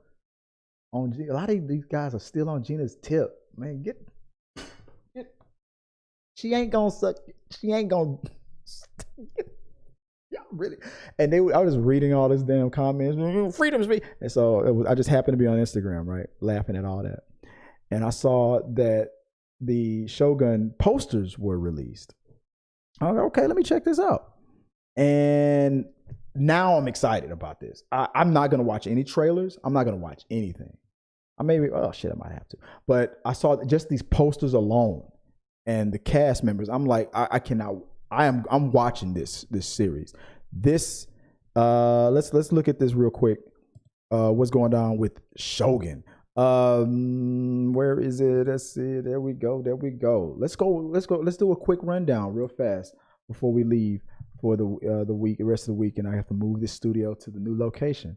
on Gina. A lot of these guys are still on Gina's tip. Man, get she ain't gonna suck. She ain't gonna. Y'all really. And I was reading all this damn comments. Freedom speech. And so I just happened to be on Instagram, right, laughing at all that. And I saw that the Shogun posters were released. I was like, okay, let me check this out. And now I'm excited about this. I'm not going to watch any trailers. I'm not going to watch anything. I might have to. But I saw just these posters alone and the cast members. I'm like, I cannot. I'm watching this series. This let's look at this real quick. What's going on with Shogun? Where is it? Let's see. There we go. Let's do a quick rundown real fast before we leave for the rest of the week, and I have to move this studio to the new location.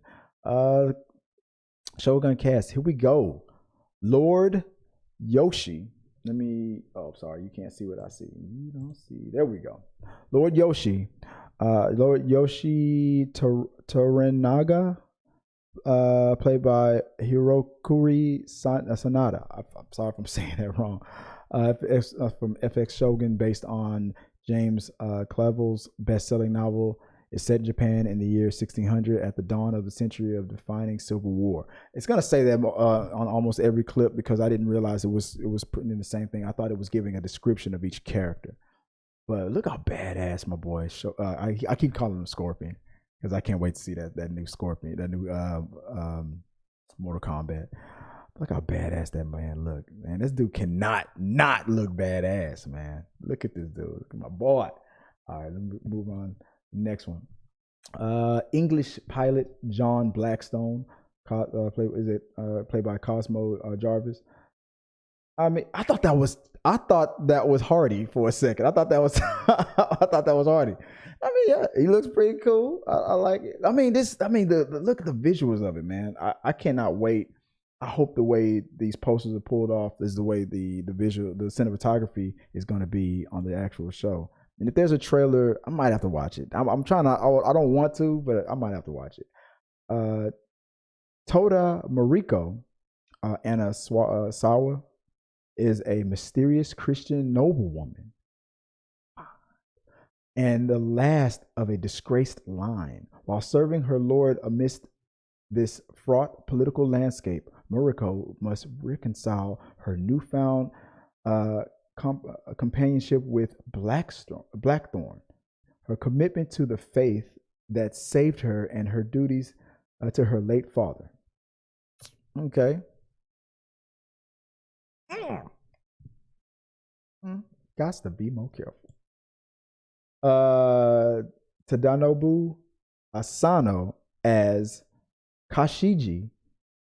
Shogun cast. Here we go. Lord Yoshi. Sorry, you can't see what I see. You don't see. There we go. Lord Yoshi. Lord Yoshi Toranaga. Played by Hirokuri Sanada. I'm sorry if I'm saying that wrong. From FX Shogun, based on James Clavell's best-selling novel. It's set in Japan in the year 1600 at the dawn of the century of defining civil war. It's gonna say that on almost every clip because I didn't realize it was putting in the same thing. I thought it was giving a description of each character. But look how badass my boy. I keep calling him Scorpion because I can't wait to see that new Scorpion, that new Mortal Kombat. Look how badass that man look, man. This dude cannot not look badass, man. Look at this dude. Look at my boy. All right, let me move on. Next one. English pilot John Blackstone, played by Cosmo Jarvis. I mean, I thought that was Hardy for a second. I thought that was I thought that was Hardy. I mean, yeah, he looks pretty cool. I like it. I mean, the look at the visuals of it, man. I cannot wait. I hope the way these posters are pulled off is the way the cinematography is going to be on the actual show. And if there's a trailer, I might have to watch it. I'm trying to. I don't want to, but I might have to watch it. Uh, Toda Mariko Anasawa is a mysterious Christian noblewoman and the last of a disgraced line. While serving her lord amidst this fraught political landscape, Mariko must reconcile her newfound companionship with Blackthorn, her commitment to the faith that saved her, and her duties to her late father. Okay. Got to be more careful. Tadanobu Asano as Kashiji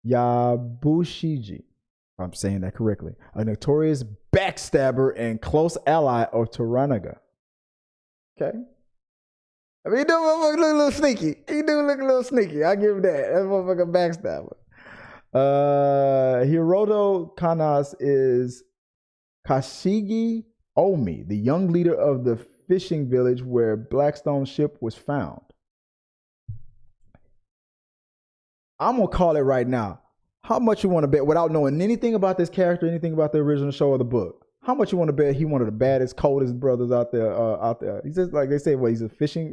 Yabushiji. If I'm saying that correctly. A notorious backstabber and close ally of Toranaga. Okay. I mean, he do look a little sneaky. He do look a little sneaky. I give him that. That's motherfucking backstabber. Hiroto Kanas is Kashigi Omi, the young leader of the fishing village where Blackstone's ship was found. I'm gonna call it right now. How much you want to bet, without knowing anything about this character, anything about the original show or the book? How much you want to bet he one of the baddest, coldest brothers out there? He's just like they say, well, he's a fishing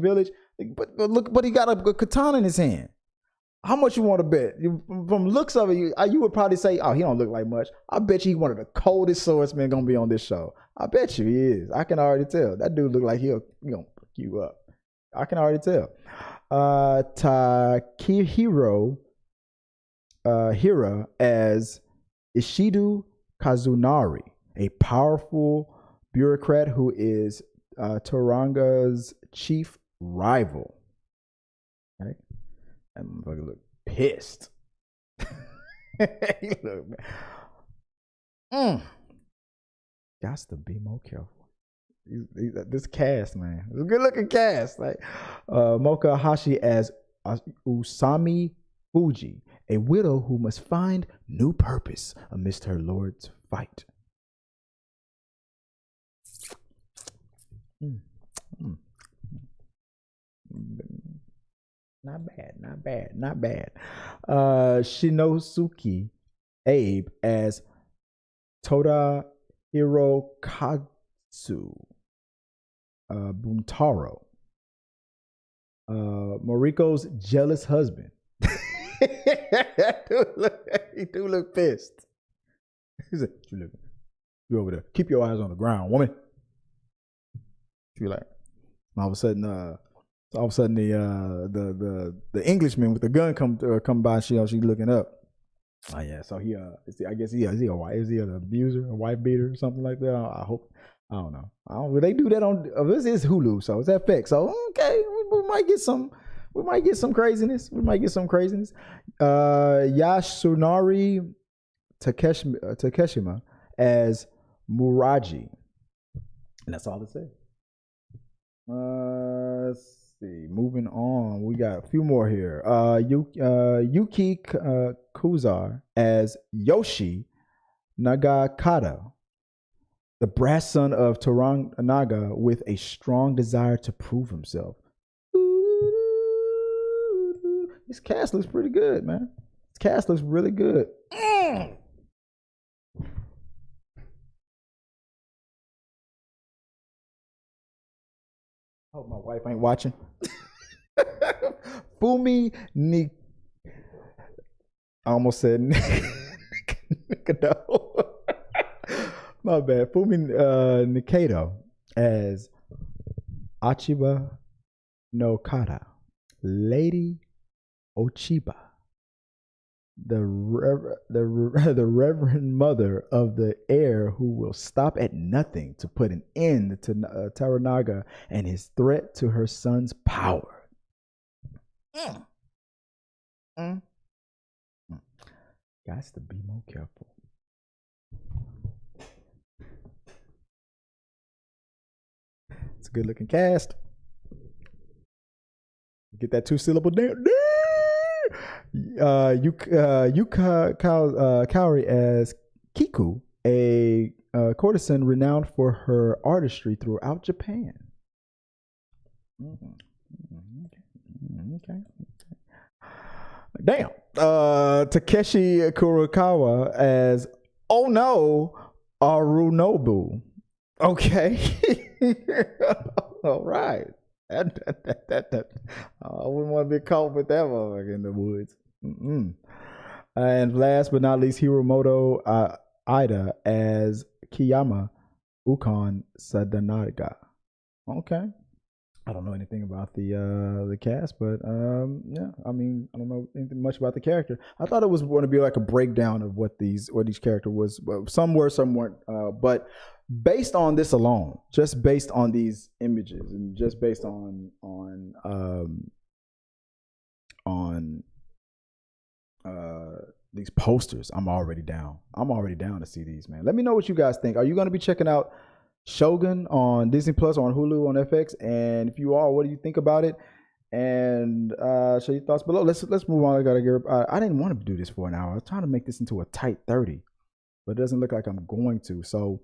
village, but look, but he got a katana in his hand. How much you want to bet? From looks of it, you would probably say, oh, he don't look like much. I bet you he's one of the coldest swordsmen gonna be on this show. I bet you he is. I can already tell. That dude look like he'll fuck you up. I can already tell. Takehiro Hira as Ishidu Kazunari, a powerful bureaucrat who is Toranga's chief rival. Okay? That motherfucker look pissed. He look, Got to be more careful. This cast, man, it's a good looking cast. Like Moka Hashi as Usami Fuji, a widow who must find new purpose amidst her lord's fight. Not bad. Shinosuke Abe as Toda Hirokatsu Buntaro, Moriko's jealous husband. He do look pissed. He said, "You over there? Keep your eyes on the ground, woman." She like, all of a sudden, the Englishman with the gun come by. She looking up. Oh yeah, so he I guess is he an abuser, a wife beater, or something like that? I hope. I don't know. They do that on this is Hulu, so it's FX. So okay, we might get some. We might get some craziness. Yasunari Takeshima as Muraji, and that's all it says. Let's see. Moving on, we got a few more here. Yuki Kuzar as Yoshi Nagakata, the brass son of Toranaga with a strong desire to prove himself. This cast looks pretty good, man. This cast looks really good. Hope my wife ain't watching. Fumi Ni. I almost said Nikado. My bad. Fumi Nikado as Achiba no Kata, Lady Ochiba, the reverend mother of the heir who will stop at nothing to put an end to Toranaga and his threat to her son's power. Got to be more careful. It's a good looking cast. Get that 2-syllable down. Kaori as Kiku, a courtesan renowned for her artistry throughout Japan. Okay. Damn. Takeshi Kurokawa as Oh No Arunobu. Okay. All right. I wouldn't want to be caught with that motherfucker in the woods. And last but not least, Hiromoto Ida as Kiyama Ukon Sadanaga. Okay. I don't know anything about the cast, but yeah, I mean, I don't know anything much about the character. I thought it was going to be like a breakdown of what each character was. Some were, some weren't. But based on this alone, just based on these images, and just based on these posters, I'm already down. I'm already down to see these, man. Let me know what you guys think. Are you going to be checking out Shogun on Disney Plus, on Hulu, on FX? And if you are, what do you think about it? And share your thoughts below. Let's move on. I didn't want to do this for an hour. I was trying to make this into a tight 30, but it doesn't look like I'm going to. So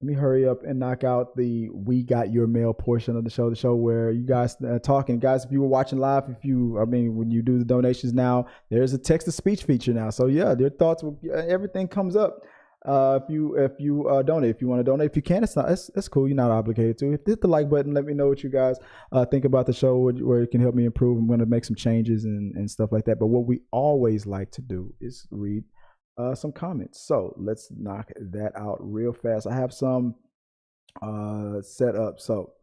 let me hurry up and knock out the We Got Your Mail portion of the show where you guys talking. Guys, if you were watching live, when you do the donations now, there's a text-to-speech feature now. So yeah, their thoughts, everything comes up. If you donate, if you want to donate, if you can, it's cool. You're not obligated to. Hit the like button. Let me know what you guys think about the show, where it can help me improve. I'm going to make some changes and stuff like that. But what we always like to do is read some comments. So let's knock that out real fast. I have some set up. So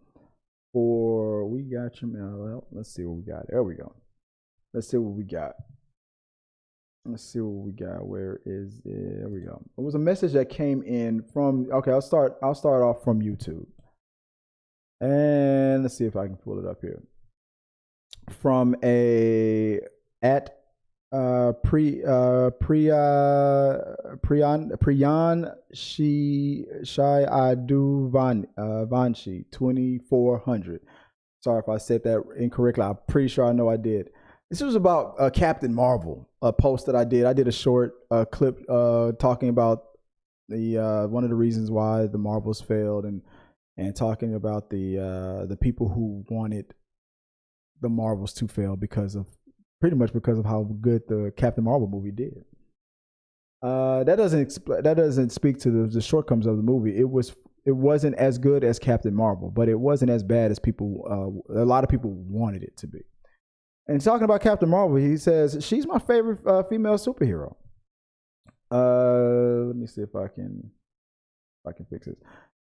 for We Got Your Mail, let's see what we got. There we go. Let's see what we got. Where is it? There we go. It was a message that came in from. Okay, I'll start off from YouTube, and let's see if I can pull it up here. From a at Priyan Shai Adu Vanshi 2400. Sorry if I said that incorrectly. I'm pretty sure I know I did. This was about Captain Marvel, a post that I did. I did a short clip talking about the one of the reasons why the Marvels failed, and talking about the people who wanted the Marvels to fail pretty much because of how good the Captain Marvel movie did. That doesn't speak to the shortcomings of the movie. It wasn't as good as Captain Marvel, but it wasn't as bad as a lot of people wanted it to be. And talking about Captain Marvel, he says, she's my favorite female superhero. Let me see if I can fix this.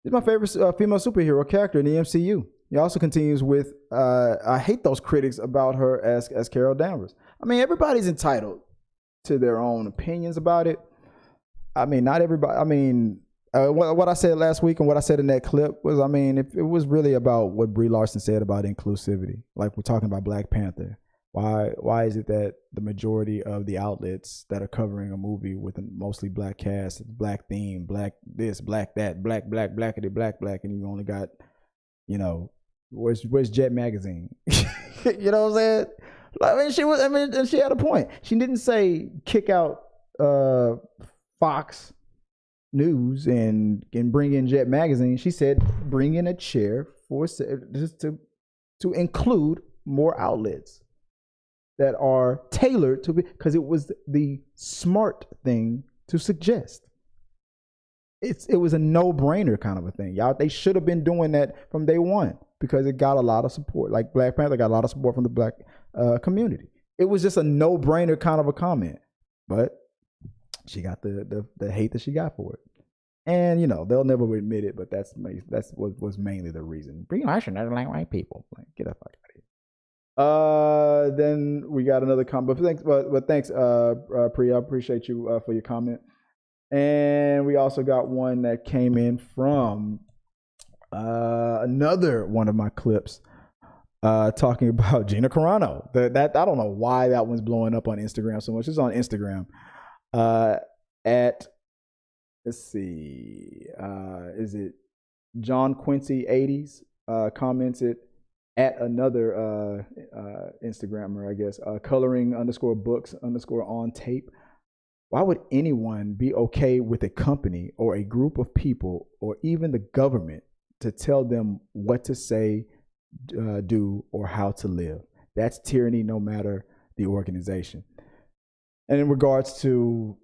She's my favorite female superhero character in the MCU. He also continues with, I hate those critics about her as Carol Danvers. I mean, everybody's entitled to their own opinions about it. I mean, not everybody. I mean, what I said last week and what I said in that clip was, I mean, it was really about what Brie Larson said about inclusivity. Like, we're talking about Black Panther. Why is it that the majority of the outlets that are covering a movie with a mostly black cast, black theme, black this, black that, blackity, black, and you only got, where's Jet Magazine? You know what I'm saying? And she had a point. She didn't say kick out Fox News and bring in Jet Magazine. She said bring in a chair just to include more outlets that are tailored to because it was the smart thing to suggest. It was a no-brainer kind of a thing. They should have been doing that from day one because it got a lot of support. Like Black Panther got a lot of support from the black community. It was just a no-brainer kind of a comment, but she got the hate that she got for it. And they'll never admit it, but that's what was mainly the reason. Brie Larson doesn't like white people. Like, get the fuck out of here. Then we got another comment. But thanks, Priya. I appreciate you for your comment. And we also got one that came in from another one of my clips talking about Gina Carano. That I don't know why that one's blowing up on Instagram so much. It's on Instagram. Let's see, is it John Quincy 80s? commented at another Instagrammer, I guess, coloring_books_on_tape. Why would anyone be okay with a company or a group of people or even the government to tell them what to say, do, or how to live? That's tyranny, no matter the organization. And in regards to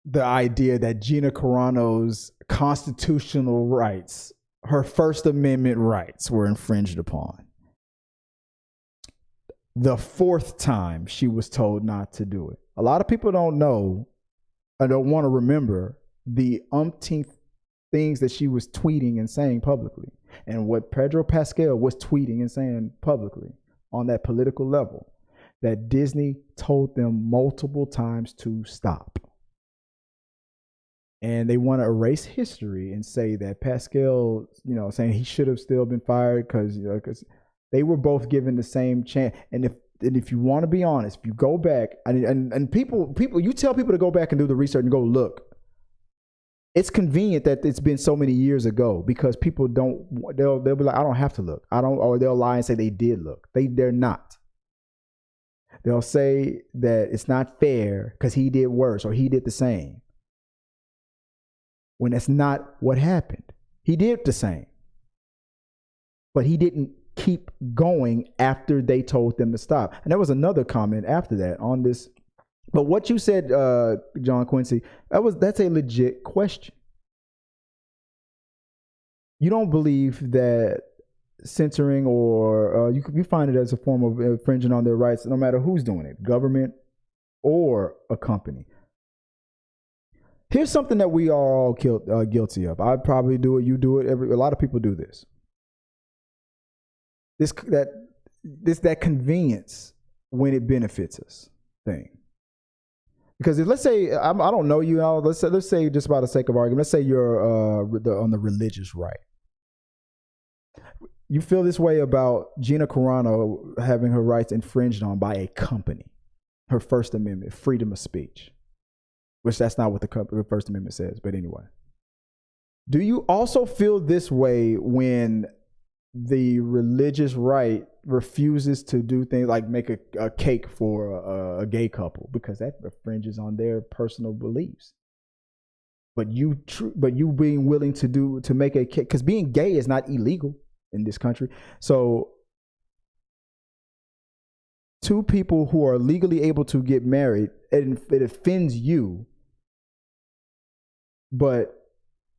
the idea that Gina Carano's constitutional rights, her First Amendment rights, were infringed upon. The fourth time she was told not to do it. A lot of people don't know or don't want to remember the umpteenth things that she was tweeting and saying publicly, and what Pedro Pascal was tweeting and saying publicly on that political level, that Disney told them multiple times to stop. And they want to erase history and say that Pascal, saying he should have still been fired because they were both given the same chance. And if you want to be honest, if you go back and people, you tell people to go back and do the research and go look. It's convenient that it's been so many years ago because people they'll be like, I don't have to look. Or they'll lie and say they did look. They're not. They'll say that it's not fair because he did worse or he did the same. When that's not what happened. He did the same. But he didn't keep going after they told them to stop. And there was another comment after that on this. But what you said, John Quincy, that's a legit question. You don't believe that censoring or you find it as a form of infringing on their rights, no matter who's doing it, government or a company. Here's something that we are all guilty of. I probably do it. You do it. A lot of people do this. That convenience when it benefits us thing. Because let's say I don't know you. Let's say just by the sake of argument, let's say you're on the religious right. You feel this way about Gina Carano having her rights infringed on by a company, her First Amendment, freedom of speech. Which that's not what the First Amendment says, but anyway. Do you also feel this way when the religious right refuses to do things like make a cake for a gay couple because that infringes on their personal beliefs? But you being willing to make a cake, because being gay is not illegal in this country. So two people who are legally able to get married, it offends you. But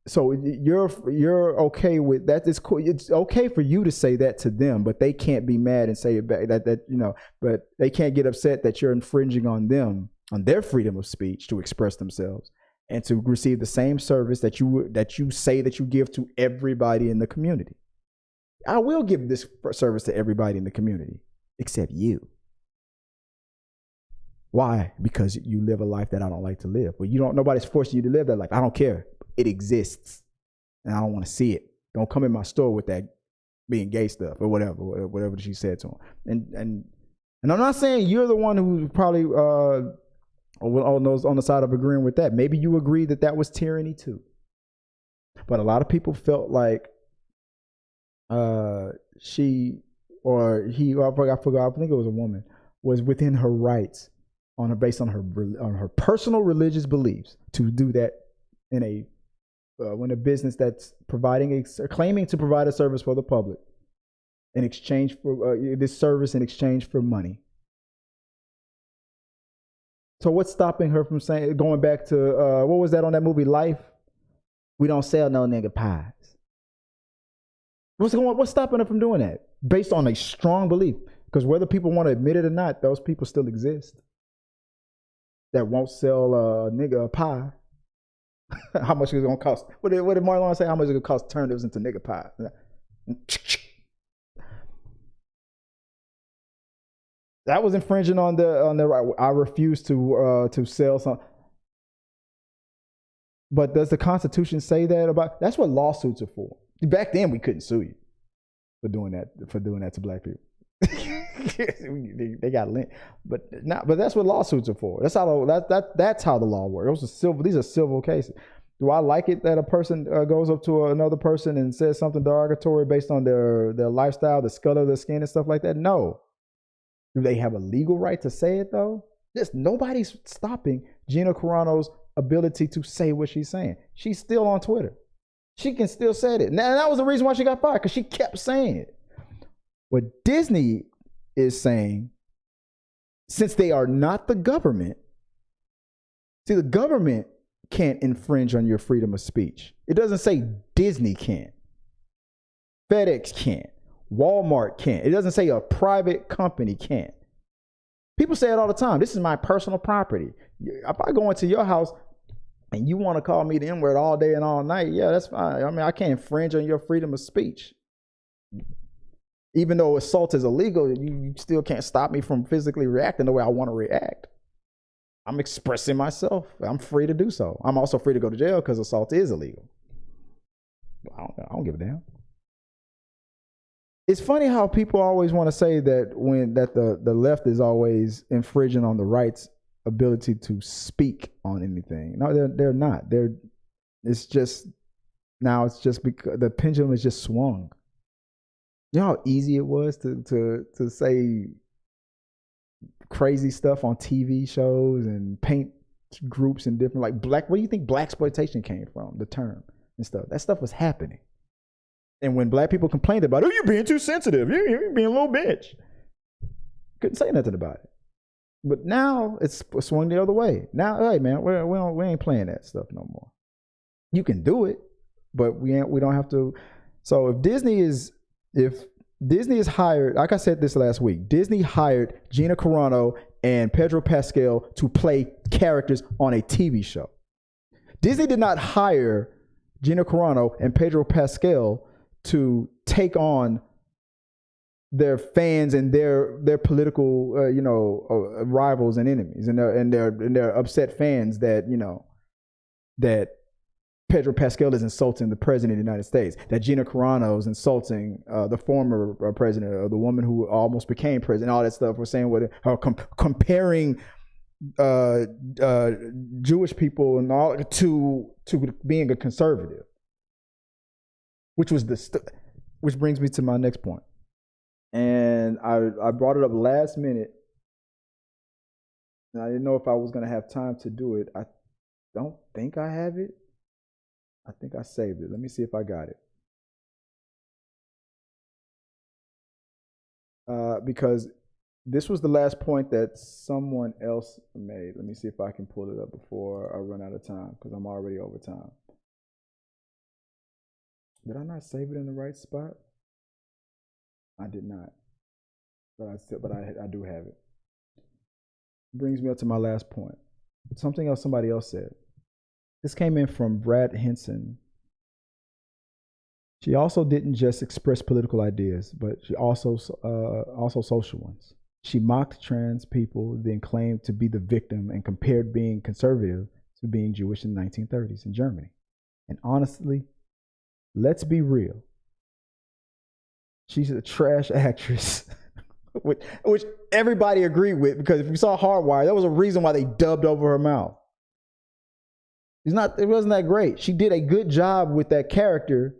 so you're okay with that. It's cool. It's okay for you to say that to them, but they can't be mad and say it back. But they can't get upset that you're infringing on them, on their freedom of speech to express themselves and to receive the same service that you say that you give to everybody in the community. I will give this service to everybody in the community except you. Why? Because you live a life that I don't like to live. But nobody's forcing you to live that life. I don't care. It exists. And I don't want to see it. Don't come in my store with that being gay stuff or whatever she said to him. And I'm not saying you're the one who probably on the side of agreeing with that. Maybe you agree that was tyranny too. But a lot of people felt like she or he, I forgot, I think it was a woman, was within her rights based on her personal religious beliefs to do that in when a business that's claiming to provide a service for the public in exchange for this service in exchange for money. So what's stopping her from going back to what was that on that movie Life? We don't sell no nigga pies. What's stopping her from doing that? Based on a strong belief, because whether people want to admit it or not, those people still exist that won't sell a nigga a pie. How much is it gonna cost? What did Marlon say? How much is it gonna cost to turn those into nigga pie? That was infringing on the right. I refuse to sell some. But does the Constitution say that about? That's what lawsuits are for. Back then, we couldn't sue you for doing that to black people. they got lint, but that's what lawsuits are for. That's how the law works. These are civil cases. Do I like it that a person goes up to another person and says something derogatory based on their lifestyle, the color of their skin and stuff like that? No. Do they have a legal right to say it though? Nobody's stopping Gina Carano's ability to say what she's saying. She's still on Twitter. She can still say it. Now that was the reason why she got fired, because she kept saying it. What Disney is saying, since they are not the government, see, the government can't infringe on your freedom of speech. It doesn't say Disney can't. FedEx can't. Walmart can't. It doesn't say a private company can't. People say it all the time. This is my personal property. If I go into your house and you want to call me the N-word all day and all night, yeah, that's fine. I mean, I can't infringe on your freedom of speech. Even though assault is illegal, you still can't stop me from physically reacting the way I want to react. I'm expressing myself. I'm free to do so. I'm also free to go to jail because assault is illegal. I don't give a damn. It's funny how people always want to say that the left is always infringing on the right's ability to speak on anything. No, they're not. It's just because the pendulum is just swung. You know how easy it was to say crazy stuff on TV shows and paint groups and different, like black. Where do you think blaxploitation came from? The term and stuff. That stuff was happening. And when black people complained about, oh, you're being too sensitive, you're being a little bitch, couldn't say nothing about it. But now it's swung the other way. Now, hey man, we ain't playing that stuff no more. You can do it, but we don't have to. So if Disney is hired, like I said this last week, Disney hired Gina Carano and Pedro Pascal to play characters on a TV show. Disney did not hire Gina Carano and Pedro Pascal to take on their fans and their political rivals and enemies and their upset fans that that Pedro Pascal is insulting the president of the United States, that Gina Carano is insulting the former president, or the woman who almost became president, all that stuff. We're saying comparing Jewish people and all to being a conservative. Which brings me to my next point. And I brought it up last minute. And I didn't know if I was going to have time to do it. I don't think I have it. I think I saved it. Let me see if I got it. Because this was the last point that someone else made. Let me see if I can pull it up before I run out of time, because I'm already over time. Did I not save it in the right spot? I did not, but I do have it. Brings me up to my last point. Something else somebody else said. This came in from Brad Henson. She also didn't just express political ideas, but she also social ones. She mocked trans people, then claimed to be the victim and compared being conservative to being Jewish in the 1930s in Germany. And honestly, let's be real. She's a trash actress, which everybody agreed with, because if you saw Hardwire, there was a reason why they dubbed over her mouth. It wasn't that great. She did a good job with that character,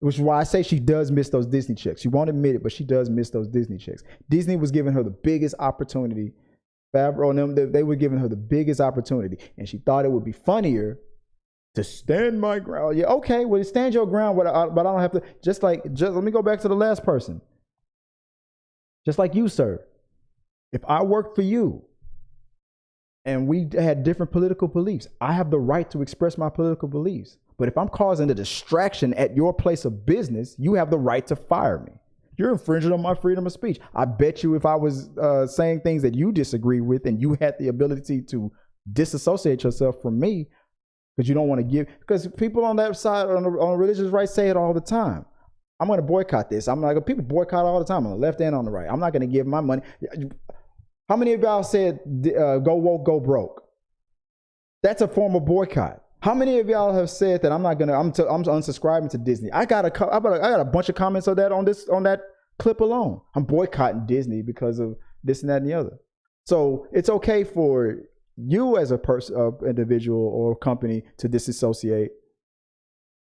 which is why I say she does miss those Disney checks. She won't admit it, but she does miss those Disney checks. Disney was giving her the biggest opportunity. Favreau and them, they were giving her the biggest opportunity, and she thought it would be funnier to stand my ground. Yeah, okay, well, stand your ground, but I don't have to. Just let me go back to the last person. Just like you, sir. If I worked for you and we had different political beliefs, I have the right to express my political beliefs. But if I'm causing a distraction at your place of business, you have the right to fire me. You're infringing on my freedom of speech. I bet you if I was saying things that you disagree with and you had the ability to disassociate yourself from me, because you don't want to give, because people on that side, on the religious right, say it all the time. I'm going to boycott this. I'm like, people boycott all the time on the left and on the right. I'm not going to give my money. How many of y'all said, go woke, go broke? That's a form of boycott. How many of y'all have said that I'm unsubscribing to Disney? I got a bunch of comments on that clip alone. I'm boycotting Disney because of this and that and the other. So it's okay for you as a person, individual or company to disassociate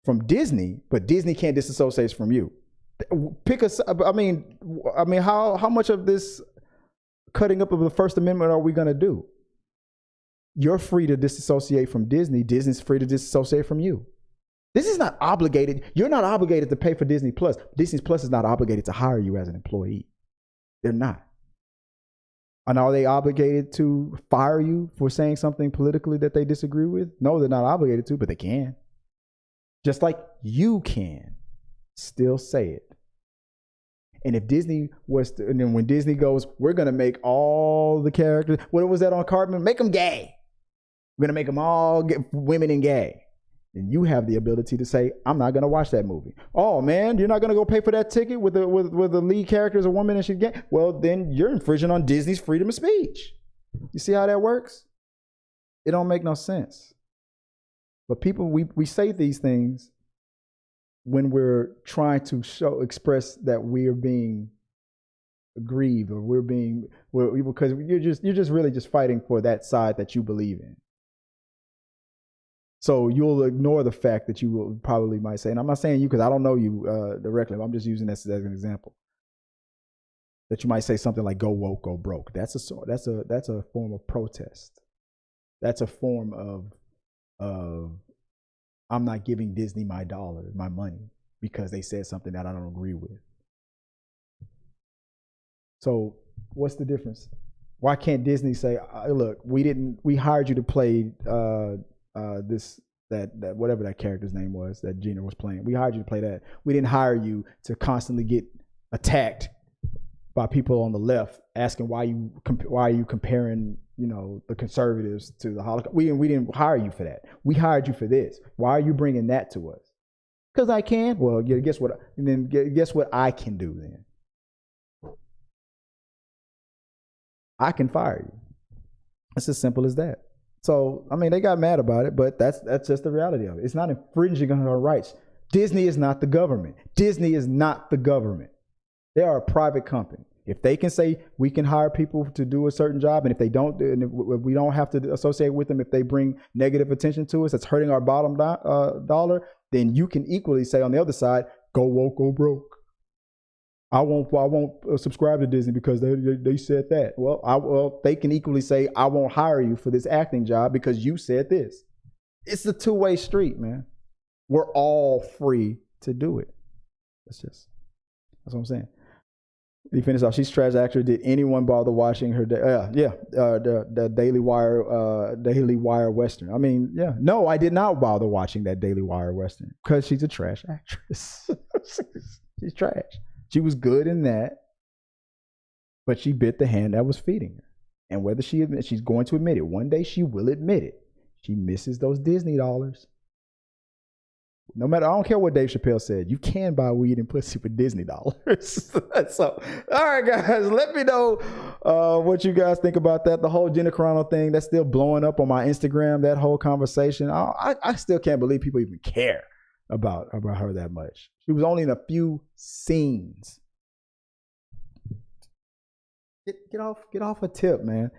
from Disney, but Disney can't disassociate from you. Pick a. I mean, how much of this cutting up of the First Amendment are we going to do? You're free to disassociate from Disney. Disney's free to disassociate from you. This is not obligated. You're not obligated to pay for Disney Plus. Disney Plus is not obligated to hire you as an employee. They're not. And are they obligated to fire you for saying something politically that they disagree with? No, they're not obligated to, but they can. Just like you can still say it. And if Disney was to, and then when Disney goes, we're going to make all the characters, what was that on Cartman? Make them gay. We're going to make them all women and gay. And you have the ability to say, I'm not going to watch that movie. Oh man, you're not going to go pay for that ticket with the lead character is a woman and she's gay? Well, then you're infringing on Disney's freedom of speech. You see how that works? It don't make no sense. But people, we say these things when we're trying to express that we're being aggrieved or because you're just really just fighting for that side that you believe in. So you'll ignore the fact that you will probably might say, and I'm not saying you because I don't know you directly. I'm just using this as an example. That you might say something like "Go woke, go broke." That's a form of protest. That's a form of I'm not giving Disney my money because they said something that I don't agree with. So what's the difference? Why can't Disney say, "Look, we hired you to play that whatever that character's name was that Gina was playing. We hired you to play that. We didn't hire you to constantly get attacked by people on the left asking why are you comparing, the conservatives to the Holocaust. We didn't hire you for that. We hired you for this. Why are you bringing that to us? Because I can. Well, guess what? And then guess what I can do then? I can fire you. It's as simple as that. So, they got mad about it, but that's just the reality of it. It's not infringing on our rights. Disney is not the government. Disney is not the government. They are a private company. If they can say we can hire people to do a certain job, and if they don't, and if we don't have to associate with them if they bring negative attention to us, that's hurting our bottom dollar, then you can equally say on the other side, go woke, go broke. I won't subscribe to Disney because they said that. Well, they can equally say, I won't hire you for this acting job because you said this. It's a two-way street, man. We're all free to do it. That's what I'm saying. He finished off. She's trash actor. Did anyone bother watching her? The Daily Wire Western. No, I did not bother watching that Daily Wire Western because she's a trash actress. She's trash. She was good in that, but she bit the hand that was feeding her. And whether she's going to admit it. One day she will admit it. She misses those Disney dollars. No matter, I don't care what Dave Chappelle said. You can buy weed and pussy for Disney dollars. So, all right, guys, let me know what you guys think about that. The whole Gina Carano thing, that's still blowing up on my Instagram, that whole conversation. I still can't believe people even care about her that much. She was only in a few scenes. Get off a tip, man.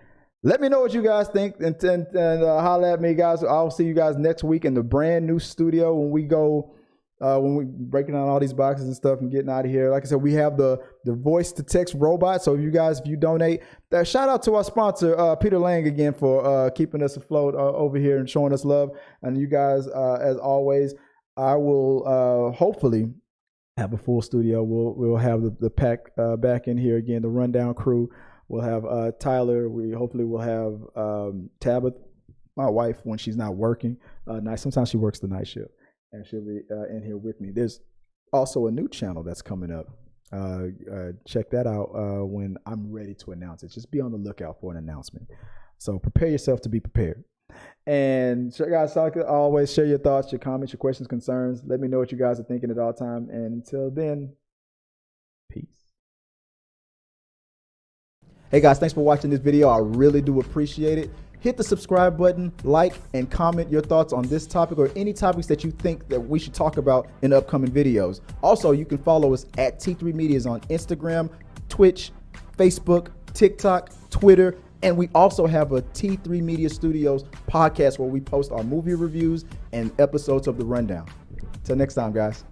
Let me know what you guys think and holla at me, guys. I'll see you guys next week in the brand new studio when we go, when we breaking down all these boxes and stuff and getting out of here. Like I said, we have the voice to text robot. So if you donate, shout out to our sponsor, Peter Lang, again for keeping us afloat over here and showing us love. And you guys, as always, I will hopefully have a full studio. We'll have the pack back in here again, the rundown crew. We'll have Tyler. We hopefully will have Tabitha, my wife, when she's not working. Sometimes she works the night shift, and she'll be in here with me. There's also a new channel that's coming up. Check that out when I'm ready to announce it. Just be on the lookout for an announcement. So prepare yourself to be prepared. And guys, always share your thoughts, your comments, your questions, concerns. Let me know what you guys are thinking at all time. And until then, peace. Hey guys, thanks for watching this video. I really do appreciate it. Hit the subscribe button, like, and comment your thoughts on this topic or any topics that you think that we should talk about in upcoming videos. Also, you can follow us at T3Media on Instagram, Twitch, Facebook, TikTok, Twitter, And we also have a T3 Media Studios podcast where we post our movie reviews and episodes of The Rundown. Till next time, guys.